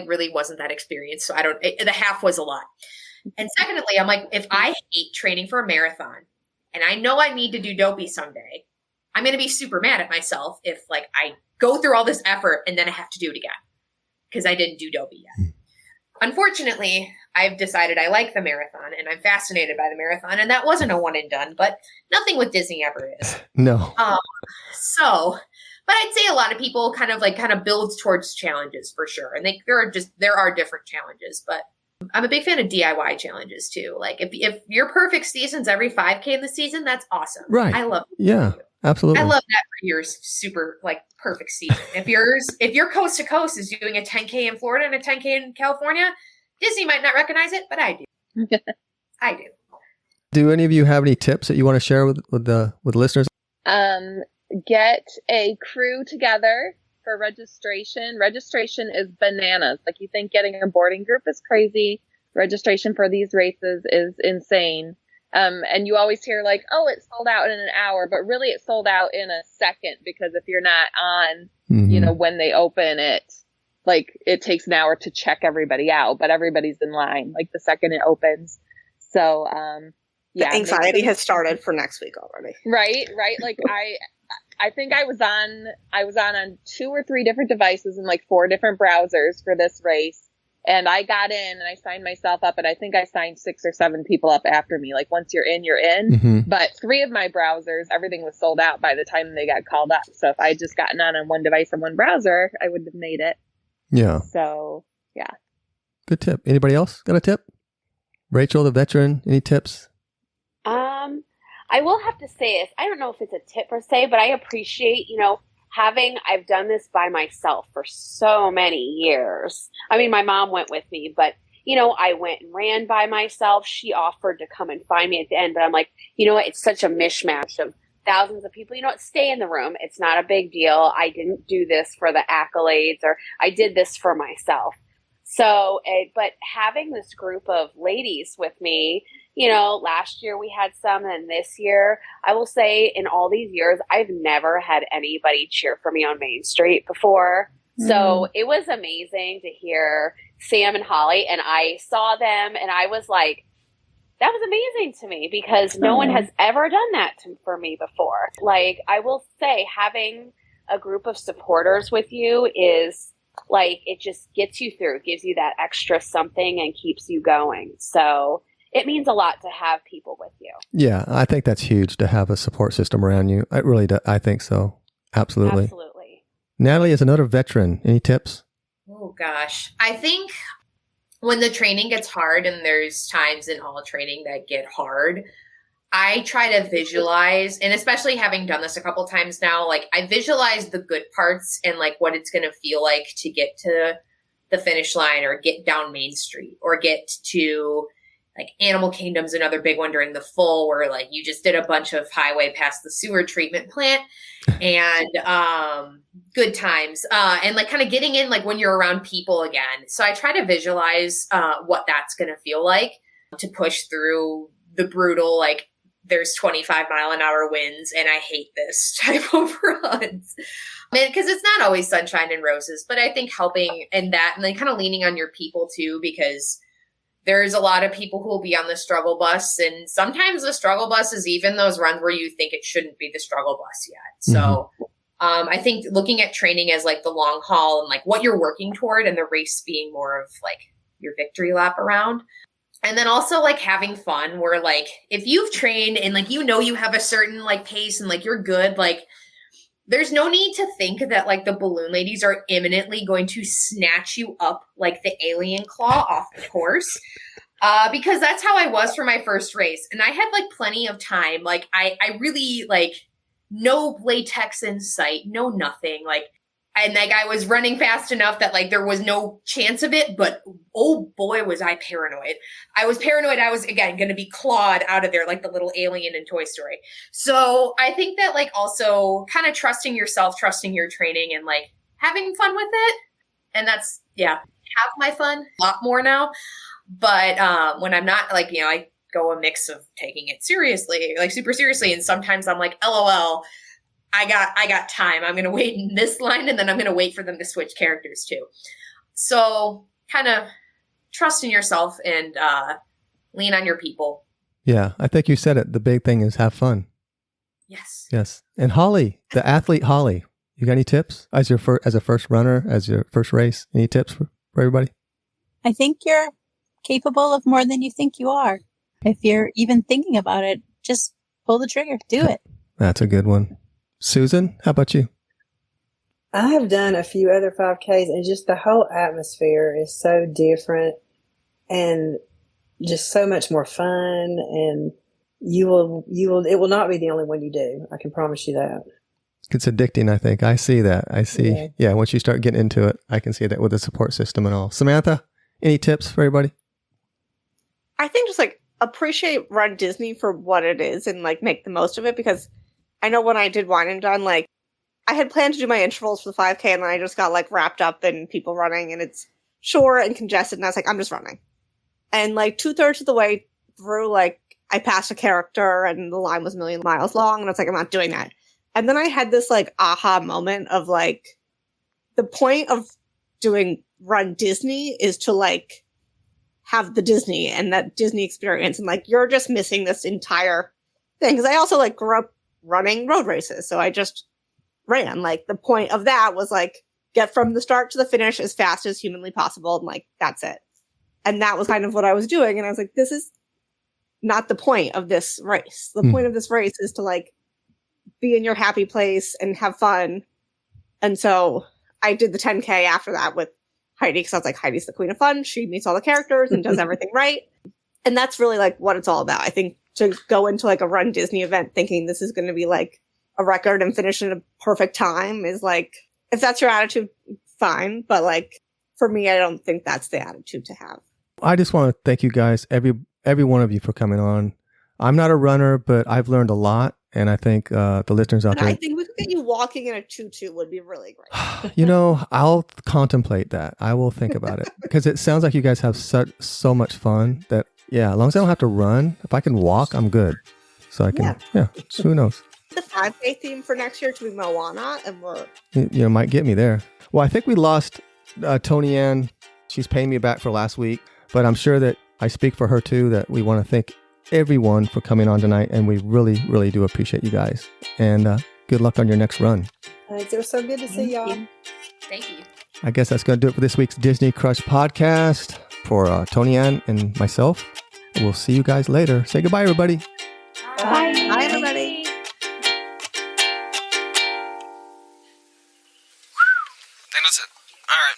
really wasn't that experienced. So the half was a lot. And secondly, I'm if I hate training for a marathon and I know I need to do Dopey someday, I'm going to be super mad at myself if I go through all this effort and then I have to do it again because I didn't do Dopey yet. Unfortunately, I've decided I like the marathon and I'm fascinated by the marathon, and that wasn't a one and done, but nothing with Disney ever is. No. But I'd say a lot of people kind of build towards challenges for sure. And there are different challenges, but I'm a big fan of DIY challenges too. If your perfect season's every 5K in the season, that's awesome. Right. I love it. Yeah, absolutely. I love that for your super perfect season. If your coast to coast is doing a 10K in Florida and a 10K in California, Disney might not recognize it, but I do. I do. Do any of you have any tips that you want to share with listeners? Get a crew together for registration. Registration is bananas. Like, you think getting a boarding group is crazy. Registration for these races is insane. And you always hear like, oh, it sold out in an hour, but really it sold out in a second, because if you're not on, when they open it, like, it takes an hour to check everybody out, but everybody's in line like the second it opens. So, the anxiety has started for next week already. Right. Like I think I was on 2 or 3 different devices and like 4 different browsers for this race. And I got in and I signed myself up, and I think I signed 6 or 7 people up after me. Like, once you're in, you're in. Mm-hmm. But 3 of my browsers, everything was sold out by the time they got called up. So if I had just gotten on one device and one browser, I would have made it. Yeah. So, yeah. Good tip. Anybody else got a tip? Rachel, the veteran, any tips? I will have to say this. I don't know if it's a tip per se, but I appreciate, I've done this by myself for so many years. I mean, my mom went with me, but, I went and ran by myself. She offered to come and find me at the end, but I'm like, what? It's such a mishmash of thousands of people. Stay in the room. It's not a big deal. I didn't do this for the accolades, or I did this for myself. So, but having this group of ladies with me, last year we had some, and this year, I will say in all these years, I've never had anybody cheer for me on Main Street before. So it was amazing to hear Sam and Holly, and I saw them and I was like, that was amazing to me, because no one has ever done that for me before. Like, I will say, having a group of supporters with you is like, it just gets you through, gives you that extra something and keeps you going. So it means a lot to have people with you. Yeah, I think that's huge to have a support system around you. I really do. I think so. Absolutely. Natalie is another veteran. Any tips? Oh, gosh. I think when the training gets hard, and there's times in all training that get hard, I try to visualize, and especially having done this a couple times now, like, I visualize the good parts and like what it's going to feel like to get to the finish line, or get down Main Street, or get to like Animal Kingdom's another big one during the full, where like you just did a bunch of highway past the sewer treatment plant, and good times, and like kind of getting in like when you're around people again. So I try to visualize what that's going to feel like to push through the brutal, like, there's 25-mile-an-hour winds and I hate this type of runs. Because it's not always sunshine and roses, but I think helping in that, and then kind of leaning on your people too, because there's a lot of people who will be on the struggle bus, and sometimes the struggle bus is even those runs where you think it shouldn't be the struggle bus yet. So I think looking at training as like the long haul and like what you're working toward, and the race being more of like your victory lap around. And then also like having fun, where like if you've trained and like you have a certain like pace and like you're good, like there's no need to think that like the balloon ladies are imminently going to snatch you up like the alien claw off the horse. Because that's how I was for my first race. And I had like plenty of time. Like I really like no latex in sight, no nothing. Like, and like I was running fast enough that like there was no chance of it, but oh boy, was I paranoid. I was paranoid I was, again, going to be clawed out of there like the little alien in Toy Story. So I think that like also kind of trusting yourself, trusting your training, and like having fun with it. And that's, yeah, have my fun a lot more now. But when I'm not, like, I go a mix of taking it seriously, like super seriously. And sometimes I'm like, LOL, I got time. I'm going to wait in this line, and then I'm going to wait for them to switch characters too. So kind of trust in yourself and lean on your people. Yeah, I think you said it. The big thing is have fun. Yes. And Holly, the athlete Holly, you got any tips as a first runner, as your first race? Any tips for everybody? I think you're capable of more than you think you are. If you're even thinking about it, just pull the trigger. Do it. That's a good one. Susan, how about you? I have done a few other 5Ks, and just the whole atmosphere is so different and just so much more fun. And it will not be the only one you do. I can promise you that. It's addicting, I think. I see that. Yeah, once you start getting into it, I can see that with the support system and all. Samantha, any tips for everybody? I think just like appreciate Run Disney for what it is and like make the most of it, because I know when I did Wine and Done, like I had planned to do my intervals for the 5K, and then I just got like wrapped up in people running, and it's short and congested, and I was like, I'm just running. And like 2/3 of the way through, like I passed a character, and the line was a million miles long, and I was like, I'm not doing that. And then I had this like aha moment of like, the point of doing Run Disney is to like have the Disney and that Disney experience, and like you're just missing this entire thing. Because I also like grew up running road races, so I just ran. Like the point of that was like get from the start to the finish as fast as humanly possible, and like that's it. And that was kind of what I was doing, and I was like, this is not the point of this race. The point of this race is to like be in your happy place and have fun. And so I did the 10K after that with Heidi, because I was like, Heidi's the queen of fun. She meets all the characters and does everything right. And that's really like what it's all about. I think to go into like a Run Disney event thinking this is going to be like a record and finish in a perfect time is like, if that's your attitude, fine. But like for me, I don't think that's the attitude to have. I just want to thank you guys, every one of you, for coming on. I'm not a runner, but I've learned a lot. And I think the listeners out there, I think we could get you walking in a tutu would be really great. You know, I'll contemplate that. I will think about it, because it sounds like you guys have so much fun that, yeah, as long as I don't have to run, if I can walk, I'm good. So I can, so who knows? The 5K theme for next year to be Moana, and we're... You know, might get me there. Well, I think we lost Toni-Ann. She's paying me back for last week, but I'm sure that I speak for her too, that we want to thank everyone for coming on tonight, and we really, really do appreciate you guys. And good luck on your next run. It was so good to see y'all. Thank you. I guess that's going to do it for this week's Disney Crush podcast. For Toni-Ann and myself, we'll see you guys later. Say goodbye, everybody. Bye. Bye, everybody. I think that's it. All right.